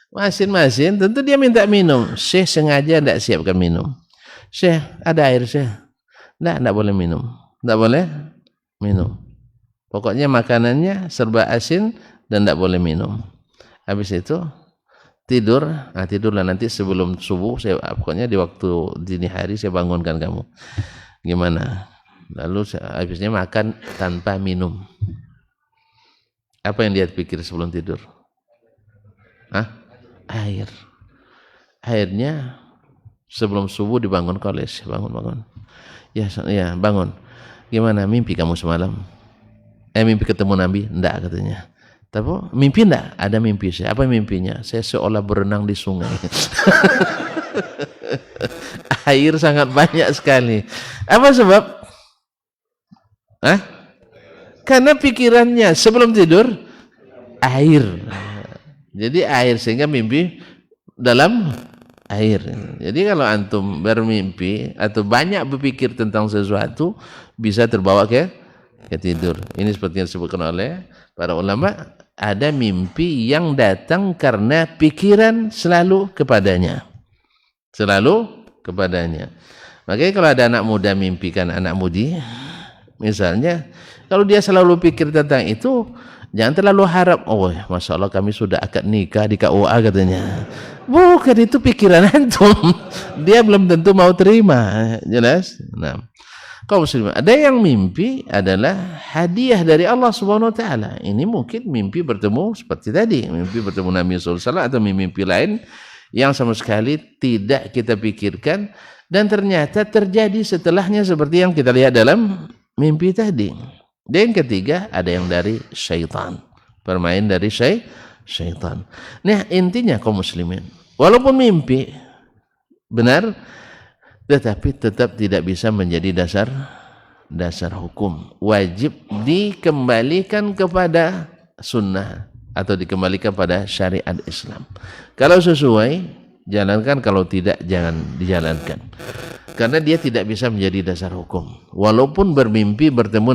Masin, tentu dia minta minum. Syekh sengaja tidak siapkan minum. Syekh, ada air, Syekh. Tidak boleh minum. Tidak boleh minum. Pokoknya makanannya serba asin dan tidak boleh minum. Habis itu tidur. Tidurlah nanti sebelum subuh. Pokoknya di waktu dini hari saya bangunkan kamu. Gimana? Lalu habisnya makan tanpa minum. Apa yang dia pikir sebelum tidur? Air. Airnya sebelum subuh dibangun koles. Bangun. Ya, bangun. Gimana mimpi kamu semalam? Mimpi ketemu Nabi? Enggak, katanya. Tapi mimpi enggak? Ada mimpi saya. Apa mimpinya? Saya seolah berenang di sungai. Air sangat banyak sekali. Apa sebab? Karena pikirannya sebelum tidur air. Jadi air, sehingga mimpi dalam air. Jadi kalau antum bermimpi atau banyak berpikir tentang sesuatu, bisa terbawa ke tidur. Ini seperti yang disebutkan oleh para ulama, ada mimpi yang datang karena pikiran selalu kepadanya. Makanya kalau ada anak muda mimpikan anak mudi, misalnya, kalau dia selalu pikir tentang itu, jangan terlalu harap, Masya Allah kami sudah akad nikah di KUA, katanya. Bukan, itu pikiran antum. Dia belum tentu mau terima. Jelas? Nah, kaum muslimin, ada yang mimpi adalah hadiah dari Allah Subhanahu wa taala. Ini mungkin mimpi bertemu seperti tadi, mimpi bertemu Nabi sallallahu alaihi wasallam, atau mimpi lain yang sama sekali tidak kita pikirkan dan ternyata terjadi setelahnya seperti yang kita lihat dalam mimpi tadi. Dan yang ketiga, ada yang dari syaitan, permain dari syaitan. Nah, intinya kaum muslimin, walaupun mimpi benar, tetapi tetap tidak bisa menjadi dasar hukum. Wajib dikembalikan kepada sunnah atau dikembalikan pada syariat Islam. Kalau sesuai, jalankan. Kalau tidak, jangan dijalankan. Karena dia tidak bisa menjadi dasar hukum. Walaupun bermimpi bertemu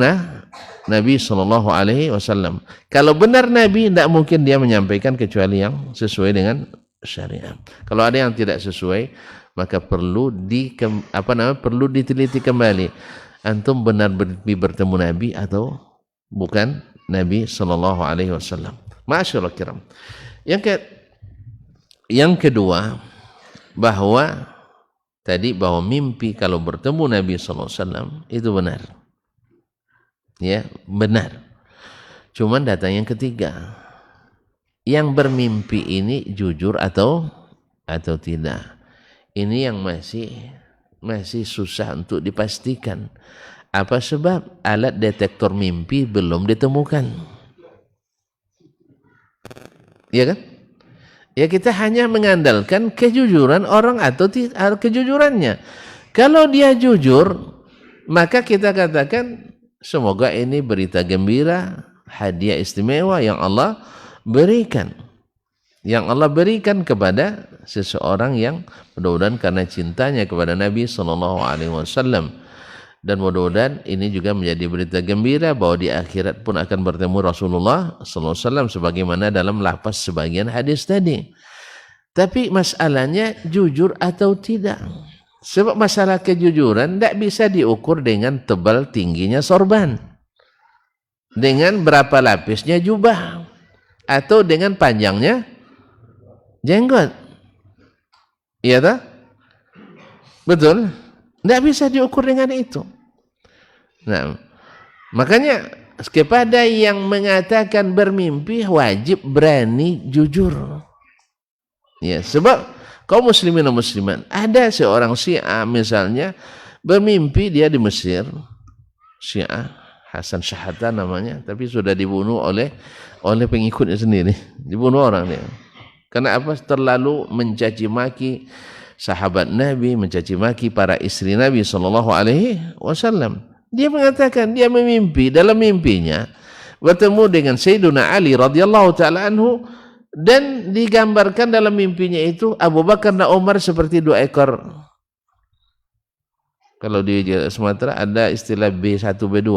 Nabi SAW. Kalau benar Nabi, tidak mungkin dia menyampaikan kecuali yang sesuai dengan syariat. Kalau ada yang tidak sesuai, maka perlu diteliti kembali. Antum benar bertemu Nabi atau bukan Nabi SAW. Masyaallah kiram. Yang kedua, bahwa mimpi kalau bertemu Nabi SAW itu benar. Ya, benar. Cuman datang yang ketiga. Yang bermimpi ini jujur atau tidak. Ini yang masih susah untuk dipastikan. Apa sebab? Alat detektor mimpi belum ditemukan. Iya kan? Ya, kita hanya mengandalkan kejujuran orang atau kejujurannya. Kalau dia jujur, maka kita katakan semoga ini berita gembira, hadiah istimewa yang Allah berikan. Yang Allah berikan kepada seseorang yang mudah-mudahan karena cintanya kepada Nabi SAW. Dan mudah-mudahan ini juga menjadi berita gembira bahwa di akhirat pun akan bertemu Rasulullah SAW sebagaimana dalam lapas sebagian hadis tadi. Tapi masalahnya jujur atau tidak. Sebab masalah kejujuran tidak bisa diukur dengan tebal tingginya sorban, dengan berapa lapisnya jubah, atau dengan panjangnya jenggot. Iya tak? Betul? Tidak bisa diukur dengan itu. Nah, makanya kepada yang mengatakan bermimpi wajib berani jujur. Ya, sebab kaum muslimin dan muslimat, ada seorang Syiah misalnya bermimpi dia di Mesir, Syiah Hasan Syahata namanya, tapi sudah dibunuh oleh pengikutnya sendiri. Dibunuh orang dia. Karena apa? Terlalu mencaci maki sahabat Nabi, mencaci maki para istri Nabi SAW. Dia mengatakan dia memimpi, dalam mimpinya bertemu dengan Sayyiduna Ali radhiyallahu taala anhu, dan digambarkan dalam mimpinya itu Abu Bakar dan Umar seperti dua ekor. Kalau di Sumatera ada istilah B1 B2.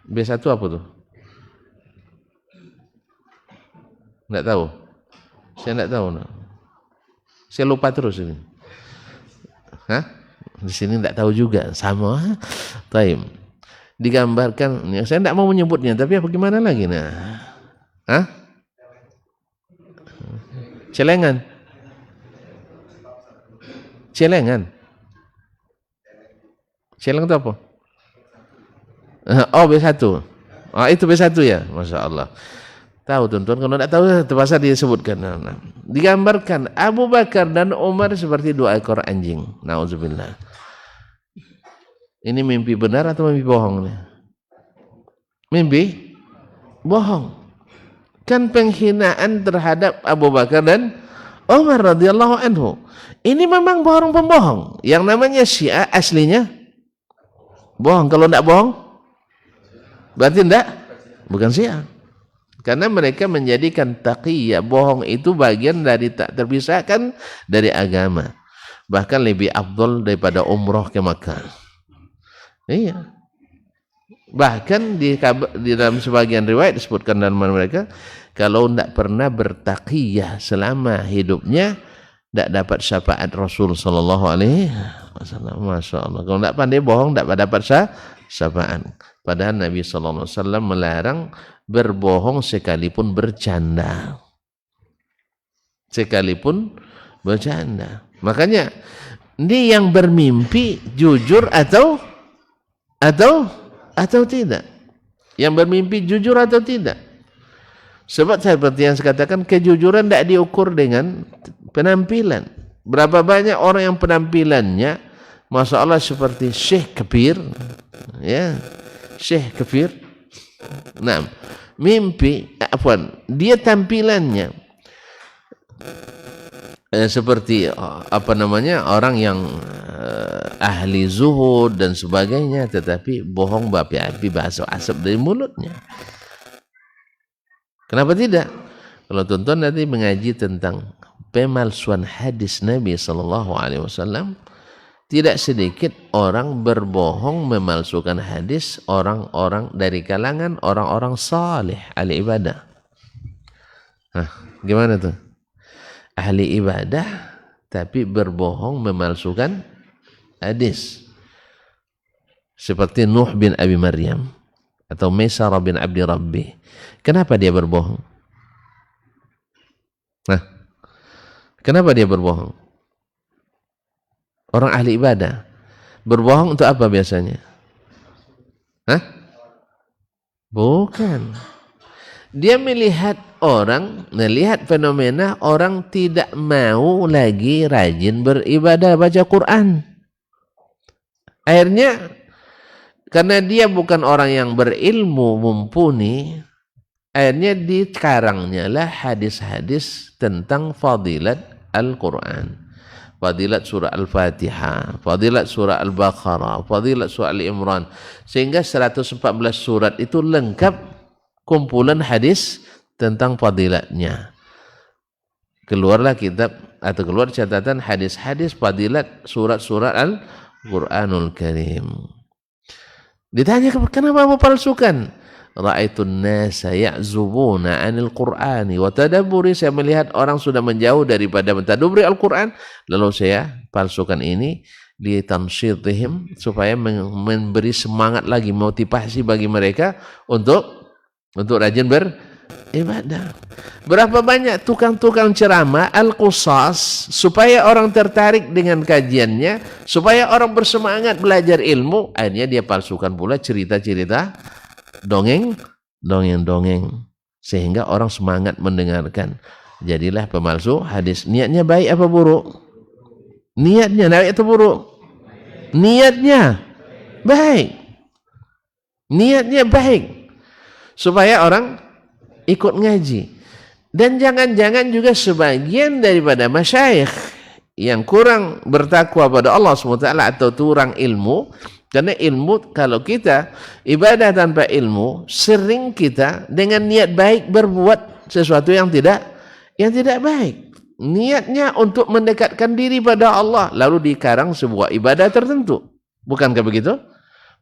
B1 apa tuh? Enggak tahu. Saya enggak tahu. Saya lupa terus ini. Hah? Di sini enggak tahu juga. Sama. Taim. Digambarkan, saya enggak mau menyebutnya, tapi apa gimana lagi nah? Hah? Celengan. Celengan. Celeng itu apa? Oh, B1. Oh, itu B1 ya? Masya Allah. Tahu tuan-tuan, kalau tidak tahu terpaksa disebutkan. Nah. Digambarkan Abu Bakar dan Umar seperti dua ekor anjing. Nauzubillah. Ini mimpi benar atau mimpi bohong? Mimpi bohong. Kan penghinaan terhadap Abu Bakar dan Umar radhiyallahu anhu. Ini memang bohong pembohong. Yang namanya Syiah aslinya bohong. Kalau tidak bohong, berarti tidak, bukan Syiah. Karena mereka menjadikan taqiyya, bohong itu bagian dari tak terpisahkan dari agama. Bahkan lebih afdal daripada umrah ke Makkah. Iya. Bahkan di dalam sebagian riwayat disebutkan dalam mereka, kalau tidak pernah bertaqiyah selama hidupnya, tidak dapat syafaat Rasul sallallahu alaihi wasallam. Masya Allah. Kalau tidak pandai bohong, tidak dapat syafaat. Padahal Nabi sallallahu alaihi wasallam melarang berbohong sekalipun bercanda. Sekalipun bercanda. Makanya ini yang bermimpi jujur atau tidak. Yang bermimpi jujur atau tidak. Sebab seperti yang saya katakan, kejujuran tidak diukur dengan penampilan. Berapa banyak orang yang penampilannya Masya Allah seperti Syekh Kabir, ya, Syekh Kabir. Nah, dia tampilannya seperti orang yang ahli zuhud dan sebagainya, tetapi bohong berapi-api, bahasa asap dari mulutnya. Kenapa tidak? Kalau tonton nanti mengaji tentang pemalsuan hadis Nabi SAW, tidak sedikit orang berbohong memalsukan hadis orang-orang dari kalangan orang-orang saleh, ahli ibadah. Gimana tuh? Ahli ibadah tapi berbohong memalsukan hadis. Seperti Nuh bin Abi Maryam atau Maisarah bin Abdi Rabbi. Kenapa dia berbohong? Kenapa dia berbohong? Orang ahli ibadah berbohong untuk apa biasanya? Bukan. Dia melihat fenomena orang tidak mau lagi rajin beribadah baca Quran. Akhirnya karena dia bukan orang yang berilmu mumpuni, akhirnya dikarangnya lah hadis-hadis tentang fadilat Al-Quran. Fadilat surah Al-Fatihah, fadilat surah Al-Baqarah, fadilat surah Al-Imran, sehingga 114 surat itu lengkap kumpulan hadis tentang fadilatnya. Keluarlah kitab atau keluar catatan hadis-hadis fadilat surat-surat Al-Quranul Karim. Ditanya, kenapa mempalsukan? Ra'aitun nasa ya'zubuna 'anil Qur'ani wa tadabburi, saya melihat orang sudah menjauh daripada mentadaburi Al-Qur'an, lalu saya palsukan ini li tansyitihim, supaya memberi semangat lagi, motivasi bagi mereka untuk rajin beribadah. Berapa banyak tukang-tukang ceramah al-qusas supaya orang tertarik dengan kajiannya, supaya orang bersemangat belajar ilmu, akhirnya dia palsukan pula cerita-cerita dongeng, sehingga orang semangat mendengarkan. Jadilah pemalsu hadis. Niatnya baik apa buruk? Niatnya baik atau buruk? Niatnya baik. Niatnya baik supaya orang ikut ngaji. Dan jangan-jangan juga sebagian daripada masyayikh yang kurang bertakwa pada Allah SWT atau kurang ilmu. Karena ilmu, kalau kita ibadah tanpa ilmu, sering kita dengan niat baik berbuat sesuatu yang tidak baik. Niatnya untuk mendekatkan diri pada Allah, lalu dikarang sebuah ibadah tertentu. Bukankah begitu?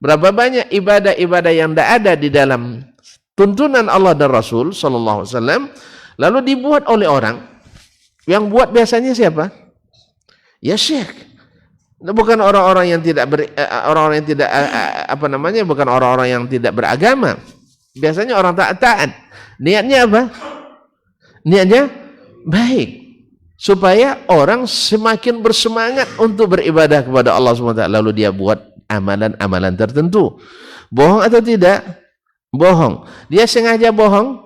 Berapa banyak ibadah-ibadah yang tidak ada di dalam tuntunan Allah dan Rasul sallallahu alaihi wasallam, lalu dibuat oleh orang. Yang buat biasanya siapa? Ya syekh. Bukan orang-orang yang tidak bukan orang-orang yang tidak beragama. Biasanya orang taat. Niatnya apa? Niatnya baik, supaya orang semakin bersemangat untuk beribadah kepada Allah SWT. Lalu dia buat amalan-amalan tertentu. Bohong atau tidak? Bohong. Dia sengaja bohong?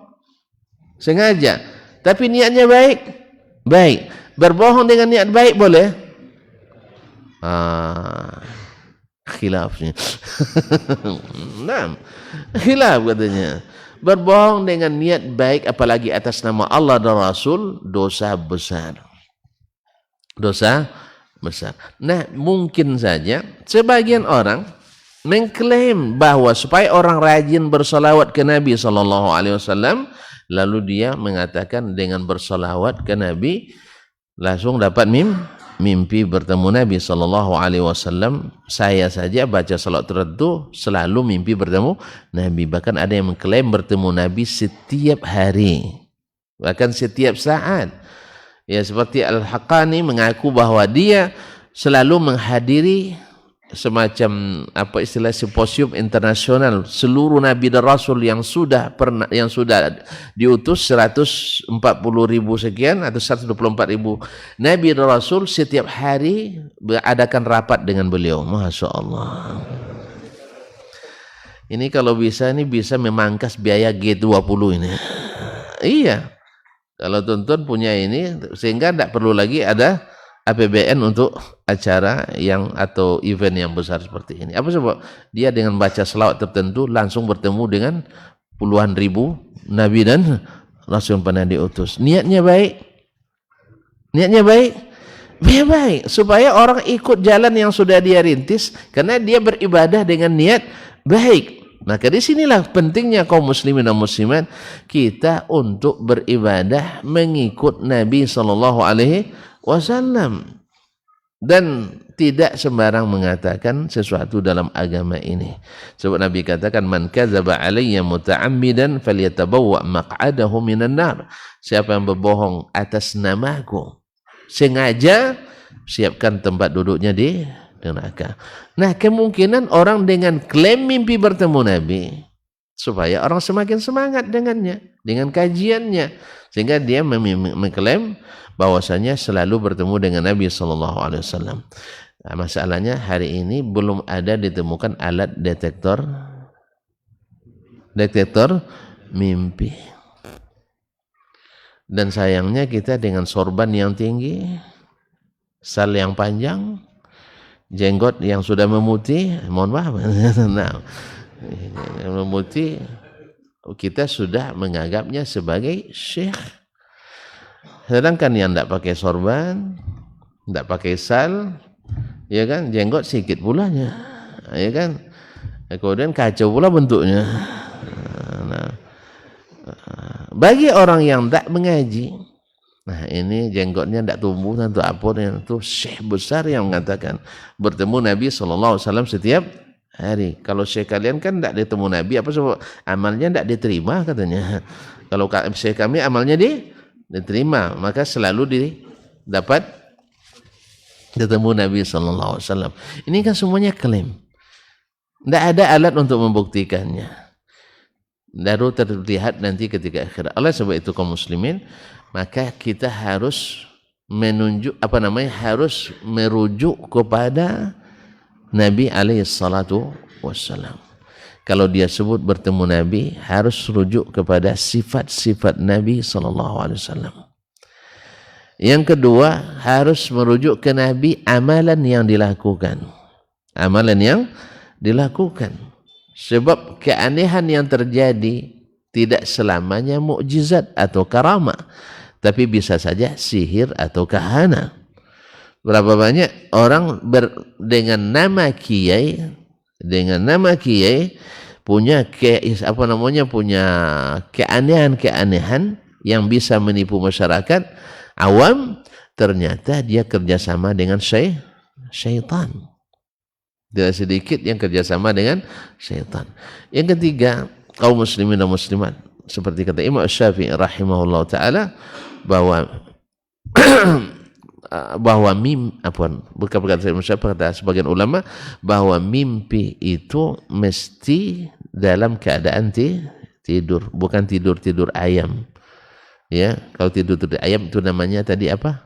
Sengaja. Tapi niatnya baik? Baik. Berbohong dengan niat baik boleh? Khilafnya. Nah, khilaf katanya. Berbohong dengan niat baik apalagi atas nama Allah dan Rasul, dosa besar. Dosa besar. Nah, mungkin saja sebagian orang mengklaim bahwa supaya orang rajin bersolawat ke Nabi SAW, lalu dia mengatakan dengan bersolawat ke Nabi langsung dapat mimpi bertemu Nabi SAW. Saya saja baca salat tertentu selalu mimpi bertemu Nabi. Bahkan ada yang mengklaim bertemu Nabi setiap hari, bahkan setiap saat. Ya, seperti Al-Haqqani mengaku bahwa dia selalu menghadiri semacam simposium internasional seluruh Nabi dan Rasul yang sudah diutus 140.000 sekian atau 124.000 Nabi dan Rasul. Setiap hari beradakan rapat dengan beliau. Masya Allah. Ini kalau bisa memangkas biaya G20 ini. Iya. Kalau tonton punya ini, sehingga tidak perlu lagi ada APBN untuk acara atau event yang besar seperti ini. Apa sebab? Dia dengan baca selawat tertentu langsung bertemu dengan puluhan ribu nabi dan rasul pernah diutus. Niatnya baik. Niatnya baik. Baik supaya orang ikut jalan yang sudah dia rintis karena dia beribadah dengan niat baik. Maka disinilah pentingnya kaum muslimin dan muslimat kita untuk beribadah mengikut Nabi SAW dan tidak sembarang mengatakan sesuatu dalam agama ini. Sebab Nabi katakan man kadzaba alayya muta'ammidan falyatabawwa maq'adahu minan nar. Siapa yang berbohong atas namaku sengaja, siapkan tempat duduknya di neraka. Nah, kemungkinan orang dengan klaim mimpi bertemu Nabi supaya orang semakin semangat dengannya, dengan kajiannya, sehingga dia mengklaim bahwasanya selalu bertemu dengan Nabi SAW. Nah, masalahnya hari ini belum ada ditemukan alat detektor mimpi. Dan sayangnya kita dengan sorban yang tinggi, sal yang panjang, jenggot yang sudah memutih, mohon maaf, nah, memutih, kita sudah menganggapnya sebagai syekh. Sedangkan yang tidak pakai sorban, tidak pakai sal, ya kan, jenggot sedikit pulanya, ya kan, kemudian kacau pula bentuknya. Nah, bagi orang yang tidak mengaji, nah ini jenggotnya tidak tumbuh tentu apa, itu syekh besar yang mengatakan bertemu Nabi SAW setiap hari. Kalau syekh kalian kan tidak ditemu Nabi, apa sebab amalnya tidak diterima katanya. Kalau syekh kami amalnya diterima, maka selalu dapat ketemu Nabi SAW. Ini kan semuanya klaim, tidak ada alat untuk membuktikannya. Baru terlihat nanti ketika akhirat. Oleh sebab itu kaum muslimin, maka kita harus harus merujuk kepada Nabi SAW. Kalau dia sebut bertemu Nabi, harus rujuk kepada sifat-sifat Nabi SAW. Yang kedua, harus merujuk ke Nabi amalan yang dilakukan. Amalan yang dilakukan. Sebab keanehan yang terjadi tidak selamanya mukjizat atau karamah, tapi bisa saja sihir atau kahana. Berapa banyak orang dengan nama kiai punya punya keanehan-keanehan yang bisa menipu masyarakat awam, ternyata dia kerjasama dengan syaitan. Tidak sedikit yang kerjasama dengan syaitan. Yang ketiga, kaum muslimin dan muslimat, seperti kata Imam Syafi'i rahimahullah ta'ala, bahwa kata sebagian ulama, bahwa mimpi itu mesti dalam keadaan tidur, bukan tidur ayam. Ya, kalau tidur ayam itu namanya tadi apa?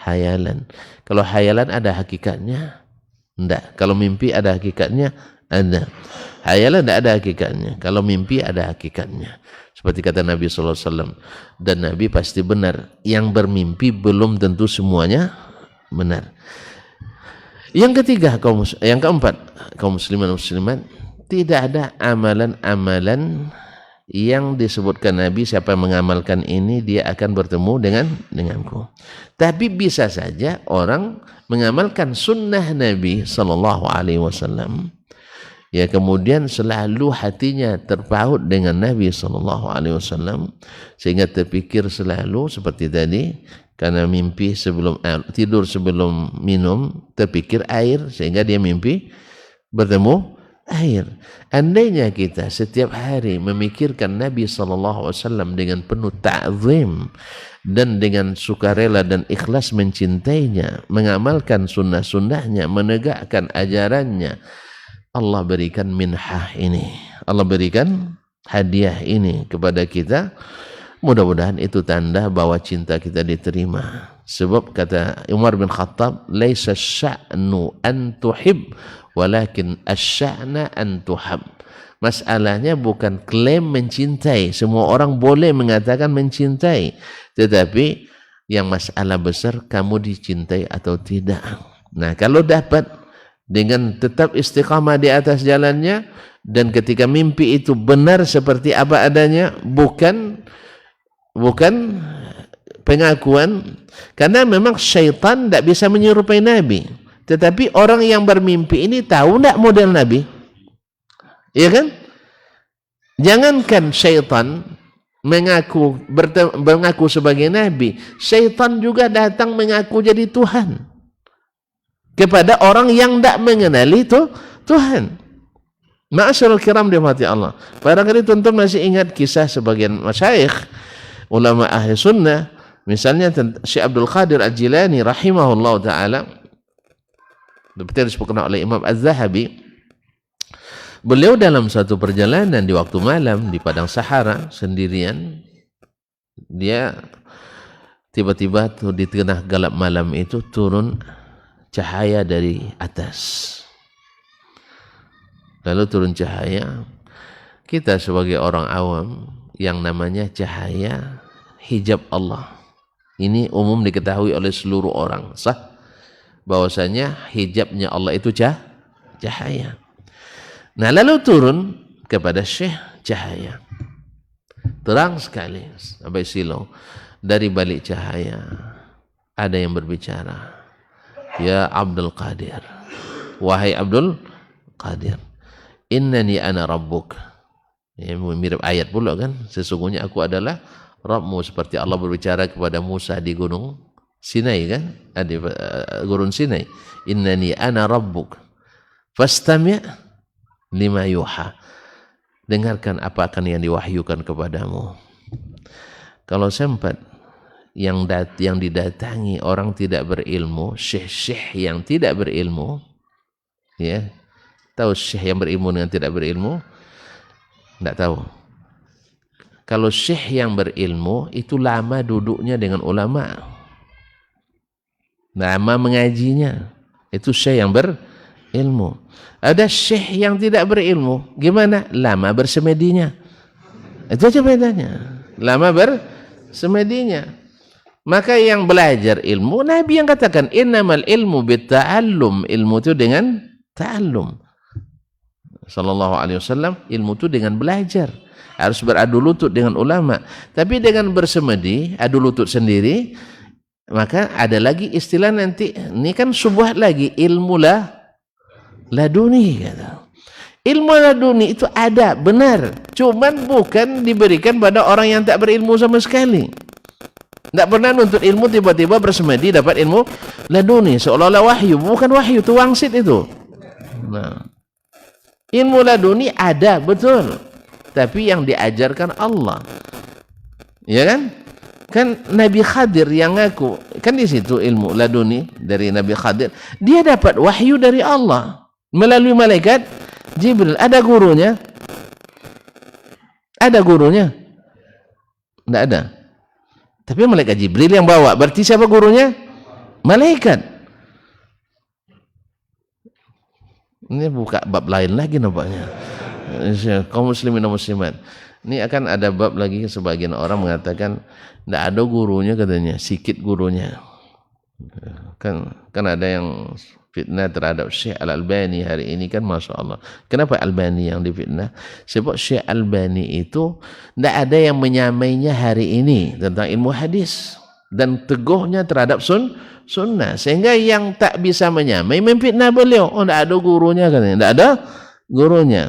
Hayalan. Kalau hayalan ada hakikatnya? Tidak. Kalau mimpi ada hakikatnya? Ada. Hayalan tidak ada hakikatnya. Kalau mimpi ada hakikatnya. Seperti kata Nabi SAW. Dan Nabi pasti benar. Yang bermimpi belum tentu semuanya benar. Yang ketiga, yang keempat, kaum muslimin dan muslimat, tidak ada amalan-amalan yang disebutkan Nabi, siapa yang mengamalkan ini dia akan bertemu denganku. Tapi bisa saja orang mengamalkan sunnah Nabi SAW, ya, kemudian selalu hatinya terpaut dengan Nabi SAW, sehingga terpikir selalu seperti tadi, karena mimpi tidur sebelum minum, terpikir air, sehingga dia mimpi bertemu air. Andainya kita setiap hari memikirkan Nabi SAW dengan penuh ta'zim dan dengan sukarela dan ikhlas mencintainya, mengamalkan sunnah-sunnahnya, menegakkan ajarannya, Allah berikan minhah ini, Allah berikan hadiah ini kepada kita. Mudah-mudahan itu tanda bahwa cinta kita diterima. Sebab kata Umar bin Khattab, laisa sya'nu an tuhib walakin asya'na an tuhab. Masalahnya bukan klaim mencintai. Semua orang boleh mengatakan mencintai, tetapi yang masalah besar kamu dicintai atau tidak. Nah, kalau dapat dengan tetap istiqamah di atas jalannya, dan ketika mimpi itu benar seperti apa adanya, bukan pengakuan, karena memang syaitan tidak bisa menyerupai Nabi, tetapi orang yang bermimpi ini tahu tidak model Nabi, ya kan? Jangankan syaitan mengaku sebagai Nabi, syaitan juga datang mengaku jadi Tuhan kepada orang yang tidak mengenali itu Tuhan. Ma'asyiral kiram dirahmati Allah. Barangkali tuan-tuan masih ingat kisah sebagian masyayikh ulama ahli sunnah, misalnya Syekh Abdul Qadir Al-Jilani rahimahullah ta'ala, seperti yang disebutkan oleh Imam Az-Zahabi. Beliau dalam satu perjalanan di waktu malam di padang Sahara sendirian, dia tiba-tiba di tengah gelap malam itu turun cahaya dari atas. Lalu turun cahaya, kita sebagai orang awam yang namanya cahaya hijab Allah ini umum diketahui oleh seluruh orang, sah bahwasanya hijabnya Allah itu cahaya. Nah, lalu turun kepada Syekh cahaya terang sekali sampai silau. Dari balik cahaya ada yang berbicara, ya Abdul Qadir, wahai Abdul Qadir, innani ana rabbuk. Ya, mirip ayat pula kan, sesungguhnya aku adalah Rabbmu, seperti Allah berbicara kepada Musa di gunung Sinai kan, di gunung Sinai, innani ana rabbuk fastami' lima yuha, dengarkan apa akan yang diwahyukan kepadamu. Kalau sempat yang didatangi orang tidak berilmu, syekh-syekh yang tidak berilmu, ya, tahu syekh yang berilmu dengan tidak berilmu? Tidak tahu. Kalau syekh yang berilmu itu lama duduknya dengan ulama, lama mengajinya, itu syekh yang berilmu. Ada syekh yang tidak berilmu, gimana? Lama bersemedinya. Itu aja bedanya, lama bersemedinya. Maka yang belajar ilmu, Nabi yang katakan innamal ilmu bitta'allum, ilmu itu dengan ta'allum. Sallallahu alaihi wasallam, ilmu itu dengan belajar, harus beradu lutut dengan ulama. Tapi dengan bersemedi, adu lutut sendiri, maka ada lagi istilah nanti, ini kan subhat lagi, ilmu laduni kata. Ilmu laduni itu ada, benar, cuman bukan diberikan pada orang yang tak berilmu sama sekali. Tak pernah nuntut ilmu tiba-tiba bersemedi dapat ilmu laduni seolah-olah wahyu, bukan wahyu, itu wangsit itu. Nah, ilmu laduni ada betul, tapi yang diajarkan Allah, ya kan? Kan Nabi Khadir yang ngaku, kan di situ ilmu laduni dari Nabi Khadir, dia dapat wahyu dari Allah melalui malaikat Jibril. Ada gurunya? Ada gurunya? Tidak ada. Tapi malaikat Jibril yang bawa. Berarti siapa gurunya? Malaikat. Ini buka bab lain lagi nampaknya. Kaum muslimin dan muslimat, ini akan ada bab lagi. Sebagian orang mengatakan tidak ada gurunya, katanya sikit gurunya. Kan ada yang fitnah terhadap Syekh Al-Albani hari ini kan, Masya Allah. Kenapa Albani yang difitnah? Sebab Syekh Albani itu tidak ada yang menyamainya hari ini tentang ilmu hadis dan teguhnya terhadap sunnah, sehingga yang tak bisa menyamai memfitnah beliau. Oh, tidak ada gurunya katanya, tidak ada gurunya.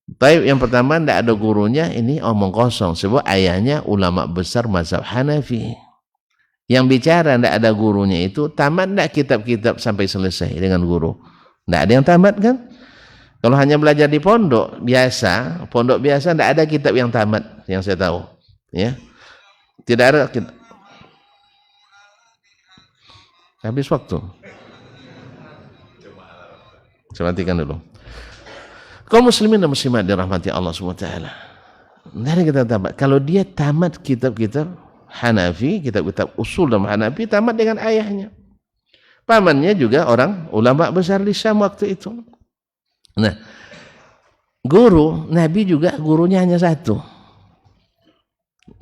Baik, yang pertama tidak ada gurunya, ini omong kosong, sebab ayahnya ulama besar mazhab Hanafi. Yang bicara tidak ada gurunya itu, tamat tidak kitab-kitab sampai selesai dengan guru? Tidak ada yang tamat kan? Kalau hanya belajar di pondok biasa tidak ada kitab yang tamat yang saya tahu, ya. Tidak ada kitab. Habis waktu. Saya matikan dulu. Kaum muslimin dan muslimat dirahmati Allah Subhanahu wa taala. Dari kita tamat. Kalau dia tamat kitab-kitab Hanafi, kitab-kitab usul dan Hanafi, tamat dengan ayahnya. Pamannya juga orang ulama besar di Syam waktu itu. Nah, guru Nabi juga gurunya hanya satu.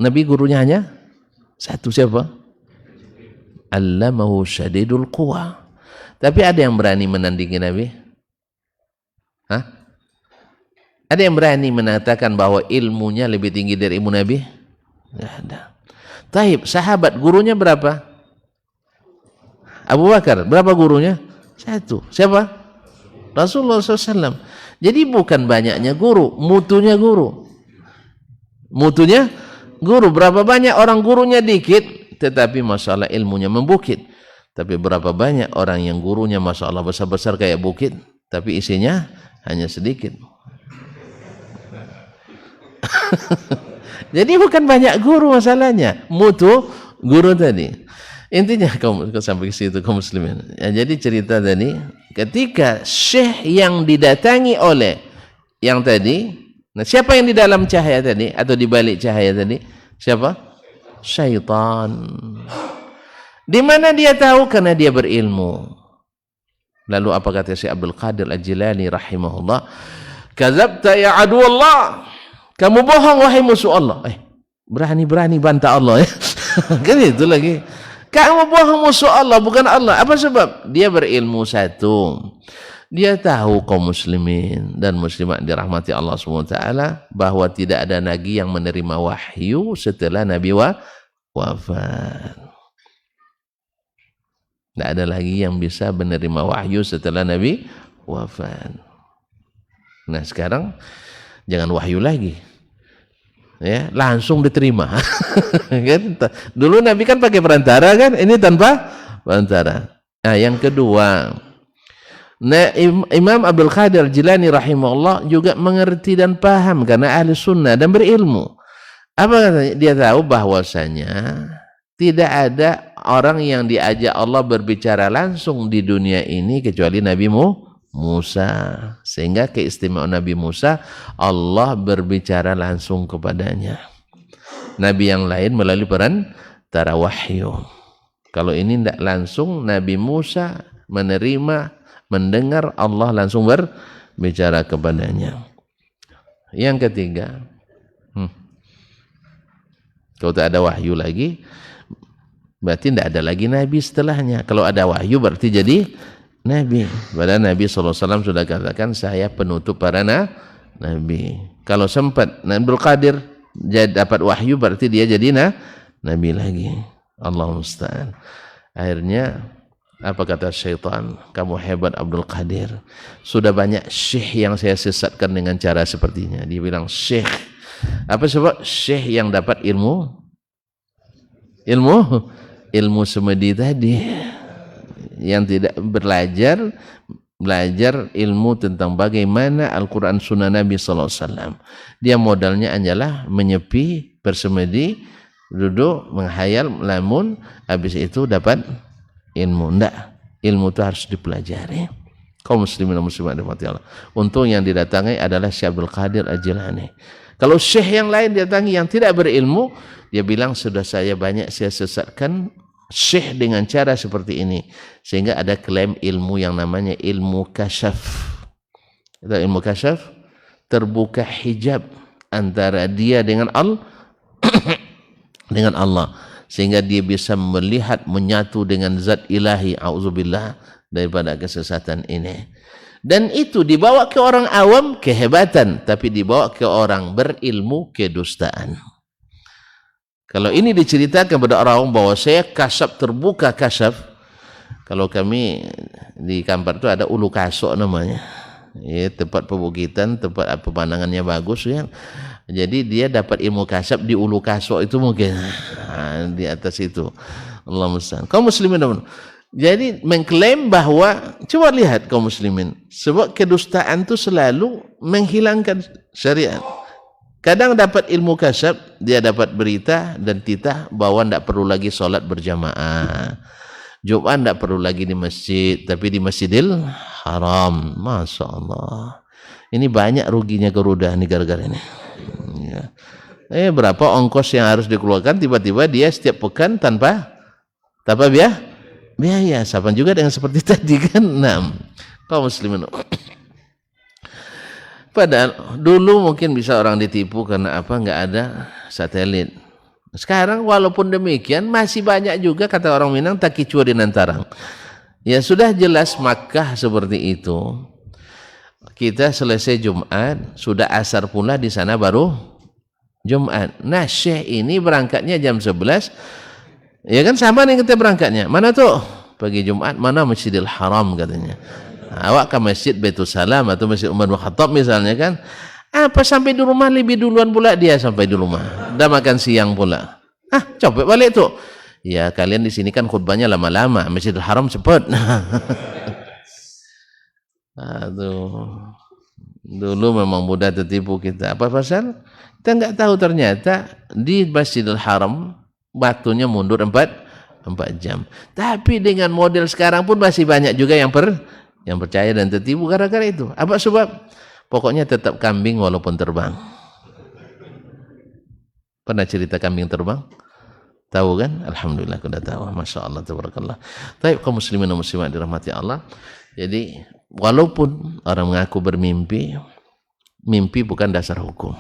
Nabi gurunya hanya satu, siapa? Allamahu syadidul quwa. Tapi ada yang berani menandingi Nabi? Hah? Ada yang berani mengatakan bahwa ilmunya lebih tinggi dari ilmu Nabi? Tidak ada. Taib, sahabat gurunya berapa? Abu Bakar, berapa gurunya? 1. Siapa? Rasulullah SAW. Jadi bukan banyaknya guru, mutunya guru. Mutunya guru. Berapa banyak orang gurunya dikit, tetapi masalah ilmunya membukit. Tapi berapa banyak orang yang gurunya masya Allah besar-besar kayak bukit, tapi isinya hanya sedikit. Jadi bukan banyak guru masalahnya, mutu guru tadi. Intinya kaum sampai ke situ kaum muslimin. Ya, jadi cerita tadi ketika syekh yang didatangi oleh yang tadi, nah siapa yang di dalam cahaya tadi atau di balik cahaya tadi? Siapa? Syaitan. Di mana dia tahu? Karena dia berilmu. Lalu apa kata Syekh Abdul Qadir Al-Jilani rahimahullah? Kadzabta ya aduwallah. Kamu bohong wahai musuh Allah. Berani-berani bantah Allah ya. Kan itu lagi. Kamu bohong musuh Allah, bukan Allah. Apa sebab? Dia berilmu satu. Dia tahu kaum muslimin dan muslimat dirahmati Allah SWT bahwa tidak ada lagi yang menerima wahyu setelah Nabi wafat. Tidak ada lagi yang bisa menerima wahyu setelah Nabi wafat. Nah sekarang jangan wahyu lagi, ya langsung diterima. Kan? Dulu Nabi kan pakai perantara kan, ini tanpa perantara. Nah yang kedua, nah, Imam Abdul Qadir Jilani rahimahullah juga mengerti dan paham karena ahli sunnah dan berilmu. Apa katanya? Dia tahu bahwasanya tidak ada orang yang diajak Allah berbicara langsung di dunia ini kecuali Nabi Musa. Sehingga keistimewaan Nabi Musa, Allah berbicara langsung kepadanya. Nabi yang lain melalui perantara wahyu. Kalau ini tidak langsung, Nabi Musa menerima, mendengar, Allah langsung berbicara kepadanya. Yang ketiga, kalau tak ada wahyu lagi, berarti tidak ada lagi Nabi setelahnya. Kalau ada wahyu berarti jadi Nabi. Padahal Nabi SAW sudah katakan, saya penutup para Nabi. Kalau sempat Abdul Qadir dapat wahyu berarti dia jadi Nabi lagi. Allah musta'an. Akhirnya apa kata syaitan? Kamu hebat Abdul Qadir. Sudah banyak syekh yang saya sesatkan dengan cara sepertinya. Dia bilang syekh. Apa sebab? Syekh yang dapat ilmu semedi tadi, yang tidak belajar ilmu tentang bagaimana Al-Quran Sunnah Nabi SAW. Dia modalnya adalah menyepi, bersemedi, duduk, menghayal, melamun, habis itu dapat ilmu. Tidak, ilmu itu harus dipelajari. Kaum muslimin dan muslimat dirahmati Allah. Untung yang didatangi adalah Syekh Abdul Qadir Al-Jilani. Kalau syekh yang lain didatangi yang tidak berilmu, dia bilang sudah saya sesatkan syekh dengan cara seperti ini, sehingga ada klaim ilmu yang namanya ilmu kasyaf. Itu ilmu kasyaf, terbuka hijab antara dia dengan dengan Allah, sehingga dia bisa melihat menyatu dengan zat ilahi. Auzubillah daripada kesesatan ini. Dan itu dibawa ke orang awam kehebatan, tapi dibawa ke orang berilmu kedustaan. Kalau ini diceritakan kepada orang bahwa saya kasyaf, terbuka kasyaf. Kalau kami di Kampar itu ada Ulu Kasok namanya, ya, tempat pebukitan, tempat pemandangannya bagus ya. Jadi dia dapat ilmu kasyaf di Ulu Kasok itu mungkin, di atas itu. Allah musta'an. Kaum muslimin, jadi mengklaim bahwa, coba lihat kaum muslimin, sebab kedustaan itu selalu menghilangkan syariat. Kadang dapat ilmu kasyaf, dia dapat berita dan titah bahwa tidak perlu lagi sholat berjamaah. Jumat tidak perlu lagi di masjid, tapi di Masjidil Haram. Masya Allah. Ini banyak ruginya Garuda nih gara-gara ini. Ya. Berapa ongkos yang harus dikeluarkan, tiba-tiba dia setiap pekan tanpa biaya. Sama juga dengan seperti tadi kan. Nah, kaum muslimin, padahal dulu mungkin bisa orang ditipu karena apa? Nggak ada satelit. Sekarang walaupun demikian masih banyak juga, kata orang Minang, takicua di nantarang. Ya sudah jelas Makkah seperti itu. Kita selesai Jumat, sudah asar pula di sana baru Jumat. Nah, Syekh ini berangkatnya jam 11. Ya kan sama nih kita berangkatnya. Mana tuh? Pagi Jumat, mana Masjidil Haram katanya. Nah, awak ke Masjid Baitul Salam atau Masjid Umar bin Khattab misalnya kan. Apa sampai di rumah lebih duluan pula dia sampai di rumah. Udah makan siang pula. Coba balik tuh. Ya kalian di sini kan khutbahnya lama-lama, Masjidil Haram cepat. Aduh, dulu memang mudah tertipu kita. Apa pasal? Kita nggak tahu ternyata di Masjidil Haram waktunya mundur 4 jam. Tapi dengan model sekarang pun masih banyak juga yang percaya dan tertipu gara-gara itu. Apa sebab? Pokoknya tetap kambing walaupun terbang. Pernah cerita kambing terbang? Tahu kan? Alhamdulillah sudah tahu. Masya Allah, tabarakallah. Tapi kaum muslimin dan muslimat dirahmati Allah. Jadi walaupun orang mengaku bermimpi, mimpi bukan dasar hukum.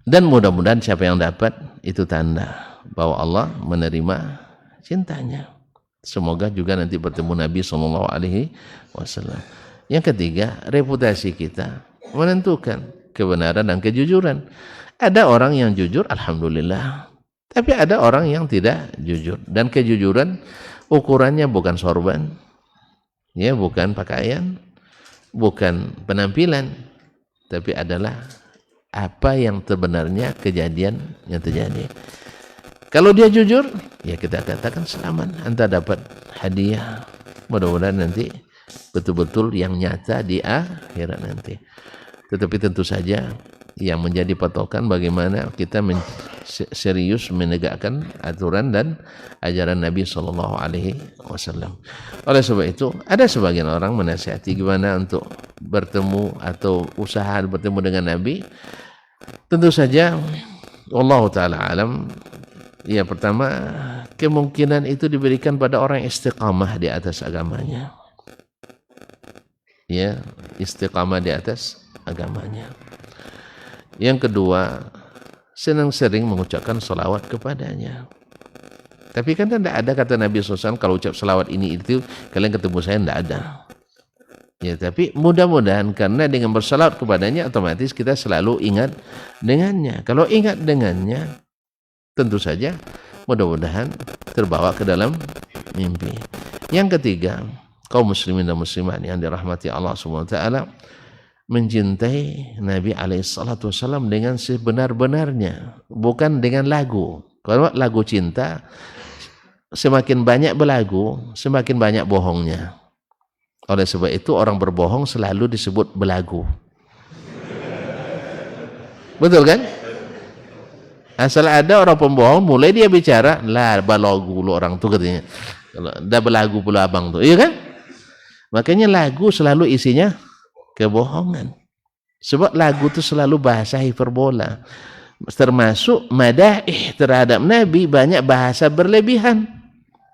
Dan mudah-mudahan siapa yang dapat itu tanda bahwa Allah menerima cintanya. Semoga juga nanti bertemu Nabi SAW. Yang ketiga, reputasi kita menentukan kebenaran dan kejujuran. Ada orang yang jujur, alhamdulillah. Tapi ada orang yang tidak jujur. Dan kejujuran ukurannya bukan sorban, ya, bukan pakaian, bukan penampilan, tapi adalah apa yang sebenarnya kejadian yang terjadi. Kalau dia jujur, ya kita katakan selamat, Anda dapat hadiah. Mudah-mudahan nanti betul-betul yang nyata di akhirat nanti. Tetapi tentu saja yang menjadi patokan bagaimana kita serius menegakkan aturan dan ajaran Nabi SAW. Oleh sebab itu, ada sebagian orang menasihati gimana untuk bertemu atau usaha bertemu dengan Nabi. Tentu saja, Allah Ta'ala alam, ya pertama, kemungkinan itu diberikan pada orang istiqamah di atas agamanya. Ya, istiqamah di atas agamanya. Yang kedua, senang-sering mengucapkan salawat kepadanya. Tapi kan tidak ada kata Nabi SAW kalau ucap salawat ini itu kalian ketemu saya, tidak ada. Ya, tapi mudah-mudahan karena dengan bersalawat kepadanya otomatis kita selalu ingat dengannya. Kalau ingat dengannya, tentu saja mudah-mudahan terbawa ke dalam mimpi. Yang ketiga, kaum muslimin dan muslimat yang dirahmati Allah SWT, mencintai Nabi SAW dengan sebenar-benarnya, bukan dengan lagu. Kalau lagu cinta, semakin banyak belagu, semakin banyak bohongnya. Oleh sebab itu orang berbohong selalu disebut belagu. Betul kan? Asal ada orang pembohong, mulai dia bicara, lah balagu lu orang tuh katanya. Dah belagu pula abang tuh, iya kan? Makanya lagu selalu isinya kebohongan. Sebab lagu itu selalu bahasa hiperbola. Termasuk madaih terhadap Nabi banyak bahasa berlebihan.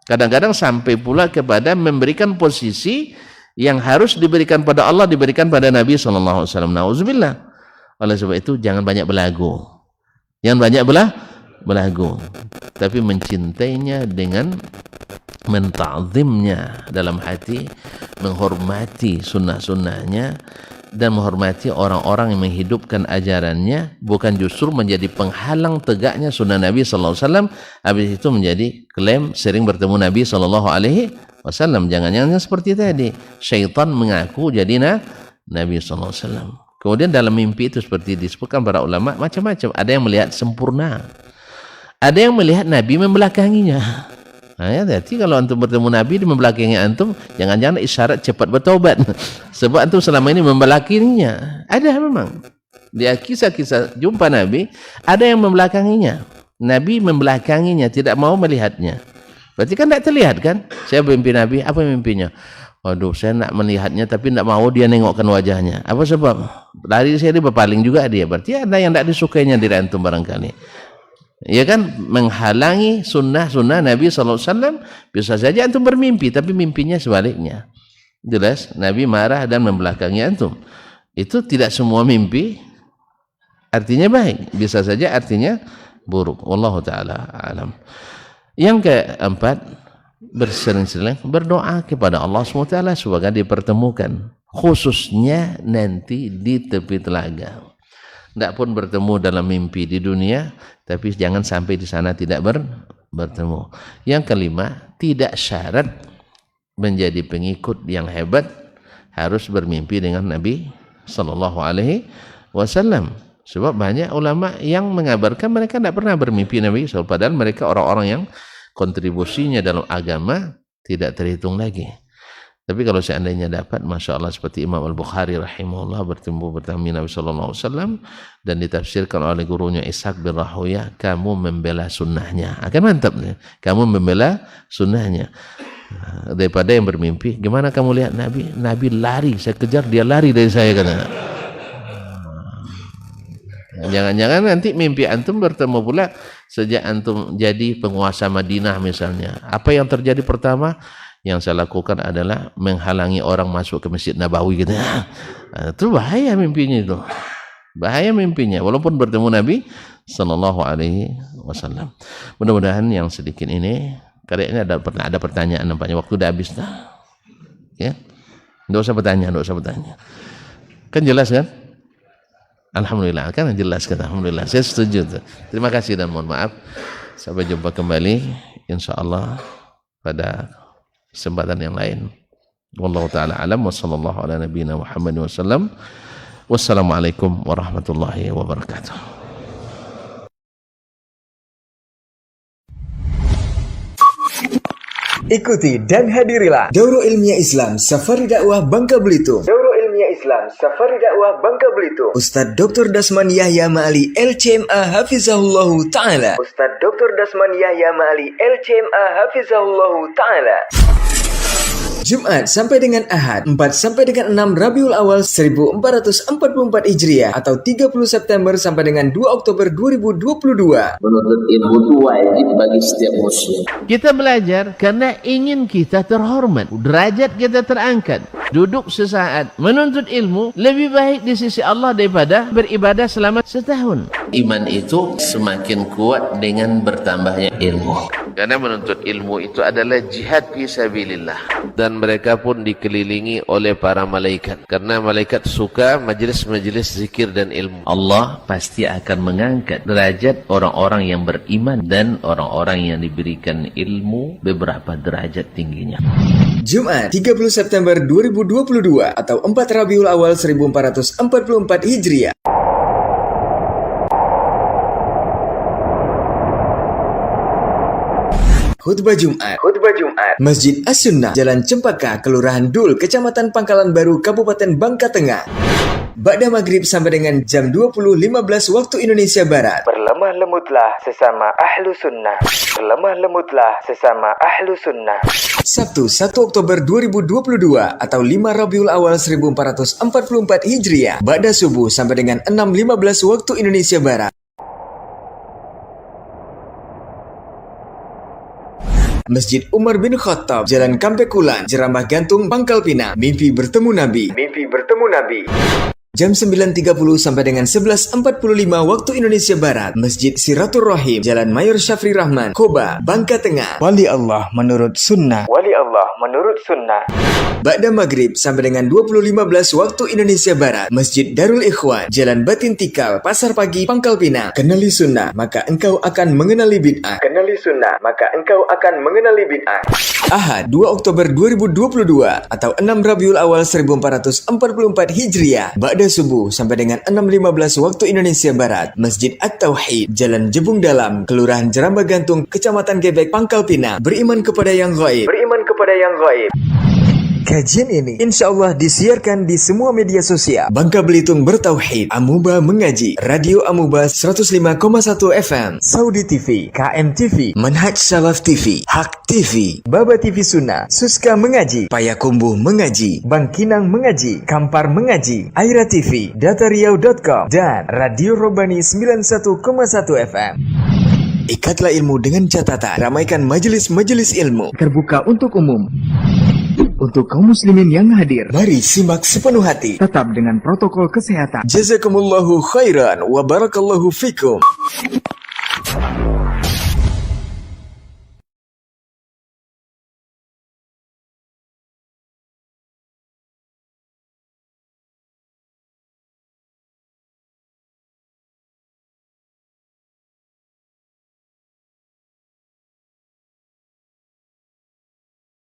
Kadang-kadang sampai pula kepada memberikan posisi yang harus diberikan pada Allah diberikan pada Nabi SAW. Nauzubillah. Oleh sebab itu jangan banyak belagu. Jangan banyak belagu. Tapi mencintainya dengan menta'zimnya dalam hati, menghormati sunnah-sunnahnya dan menghormati orang-orang yang menghidupkan ajarannya, bukan justru menjadi penghalang tegaknya sunnah Nabi SAW. Habis itu menjadi klaim sering bertemu Nabi SAW. Jangan-jangan seperti tadi, syaitan mengaku jadi Nabi SAW. Kemudian dalam mimpi itu seperti disebutkan para ulama macam-macam. Ada yang melihat sempurna, ada yang melihat Nabi membelakanginya. Nah, ya, jadi kalau antum bertemu Nabi di membelakangi antum, jangan-jangan isyarat cepat bertobat. Sebab antum selama ini membelakanginya. Ada memang. Di kisah-kisah jumpa Nabi, ada yang membelakanginya. Nabi membelakanginya, tidak mau melihatnya. Berarti kan tidak terlihat kan? Saya bermimpi Nabi, apa mimpinya? Waduh, saya nak melihatnya tapi tidak mau dia nengokkan wajahnya. Apa sebab? Lari saya dia berpaling juga dia. Berarti ada yang tidak disukainya diri antum barangkali. Ya kan, menghalangi sunnah-sunnah Nabi SAW. Bisa saja antum bermimpi, tapi mimpinya sebaliknya. Jelas, Nabi marah dan membelakangi antum. Itu tidak semua mimpi artinya baik. Bisa saja artinya buruk. Wallahu ta'ala alam. Yang keempat, bersering-sering berdoa kepada Allah SWT semoga dipertemukan, khususnya nanti di tepi telaga. Tidak pun bertemu dalam mimpi di dunia, tapi jangan sampai di sana tidak bertemu. Yang kelima, tidak syarat menjadi pengikut yang hebat harus bermimpi dengan Nabi Sallallahu Alaihi Wasallam. Sebab banyak ulama yang mengabarkan mereka tidak pernah bermimpi Nabi SAW, padahal mereka orang-orang yang kontribusinya dalam agama tidak terhitung lagi. Tapi kalau seandainya dapat, Masya Allah, seperti Imam Al-Bukhari rahimahullah bertemu Nabi Sallallahu Alaihi Wasallam dan ditafsirkan oleh gurunya Ishaq bin Rahuyah, kamu membela sunnahnya. Akan mantap nih, kamu membela sunnahnya. Daripada yang bermimpi, gimana kamu lihat Nabi? Nabi lari, saya kejar, dia lari dari saya, kata. Jangan-jangan nanti mimpi antum bertemu pula sejak antum jadi penguasa Madinah misalnya. Apa yang terjadi pertama? Yang saya lakukan adalah menghalangi orang masuk ke Masjid Nabawi gitu. Itu bahaya mimpinya itu. Bahaya mimpinya walaupun bertemu Nabi Sallallahu Alaihi Wasallam. Mudah-mudahan yang sedikit ini, kayaknya ada pertanyaan nampaknya, waktu udah habis dah. Ya. Enggak usah bertanya. Kan jelas kan? Alhamdulillah, kan jelas kan? Alhamdulillah, saya setuju. Terima kasih dan mohon maaf. Sampai jumpa kembali insyaallah pada kesempatan yang lain. Wallahu taala alam wa sallallahu ala nabiyyina Muhammad wasallam. Wassalamualaikum warahmatullahi wabarakatuh. Ikuti dan hadirilah Daurah Ilmiah Islam Safari Dakwah Bangka Belitung. Daurah Ilmiah Islam Safari Dakwah Bangka Belitung. Ustadz Dr. Dasman Yahya Ma'ali LCMA Hafizahullahu Ta'ala. Ustadz Dr. Dasman Yahya Ma'ali LCMA Hafizahullahu Ta'ala. Jumat sampai dengan Ahad 4 sampai dengan 6 Rabiul Awal 1444 Hijriah atau 30 September sampai dengan 2 Oktober 2022. Menuntut ilmu itu wajib bagi setiap muslim. Kita belajar karena ingin kita terhormat, derajat kita terangkat. Duduk sesaat menuntut ilmu lebih baik di sisi Allah daripada beribadah selama setahun. Iman itu semakin kuat dengan bertambahnya ilmu. Karena menuntut ilmu itu adalah jihad fi sabilillah, dan mereka pun dikelilingi oleh para malaikat. Karena malaikat suka majelis-majelis zikir dan ilmu. Allah pasti akan mengangkat derajat orang-orang yang beriman dan orang-orang yang diberikan ilmu beberapa derajat tingginya. Jumat 30 September 2022 atau 4 Rabiul Awal 1444 Hijriah. Khutbah Jumat Masjid As-Sunnah Jalan Cempaka, Kelurahan Dul, Kecamatan Pangkalan Baru, Kabupaten Bangka Tengah. Ba'da maghrib sampai dengan jam 20.15 waktu Indonesia Barat. Berlemah lemutlah sesama ahlu sunnah. Sabtu 1 Oktober 2022 atau 5 Rabiul Awal 1444 Hijriah. Ba'da subuh sampai dengan 6.15 waktu Indonesia Barat. Masjid Umar bin Khattab, Jalan Kampekulan, Jerambah Gantung, Pangkal Pinang. Mimpi bertemu Nabi. Jam 9.30 sampai dengan 11.45 waktu Indonesia Barat. Masjid Siratul Rahim, Jalan Mayor Syafri Rahman, Koba, Bangka Tengah. Wali Allah menurut sunnah. Ba'da maghrib sampai dengan 20.15 waktu Indonesia Barat. Masjid Darul Ikhwan, Jalan Batin Tikal, Pasar Pagi, Pangkal Pinang. Kenali sunnah, maka engkau akan mengenali bid'ah. Ahad 2 Oktober 2022 atau 6 Rabiul Awal 1444 Hijriah. Ba'da subuh sampai dengan 6.15 waktu Indonesia Barat. Masjid At-Tauhid, Jalan Jebung Dalam, Kelurahan Jerambah Gantung, Kecamatan Gebek, Pangkal Pinang. Beriman kepada yang gaib. Kajian ini insya Allah disiarkan di semua media sosial. Bangka Belitung Bertauhid, Amuba Mengaji, Radio Amuba 105,1 FM, Saudi TV, KM TV, Manhaj Salaf TV, Hak TV, Baba TV Sunnah, Suska Mengaji, Payakumbuh Mengaji, Bangkinang Mengaji, Kampar Mengaji, Aira TV, datariau.com, dan Radio Robani 91,1 FM. Ikatlah ilmu dengan catatan. Ramaikan majelis-majelis ilmu. Terbuka untuk umum. Untuk kaum muslimin yang hadir, mari simak sepenuh hati, tetap dengan protokol kesehatan. Jazakumullahu khairan wa barakallahu fikum.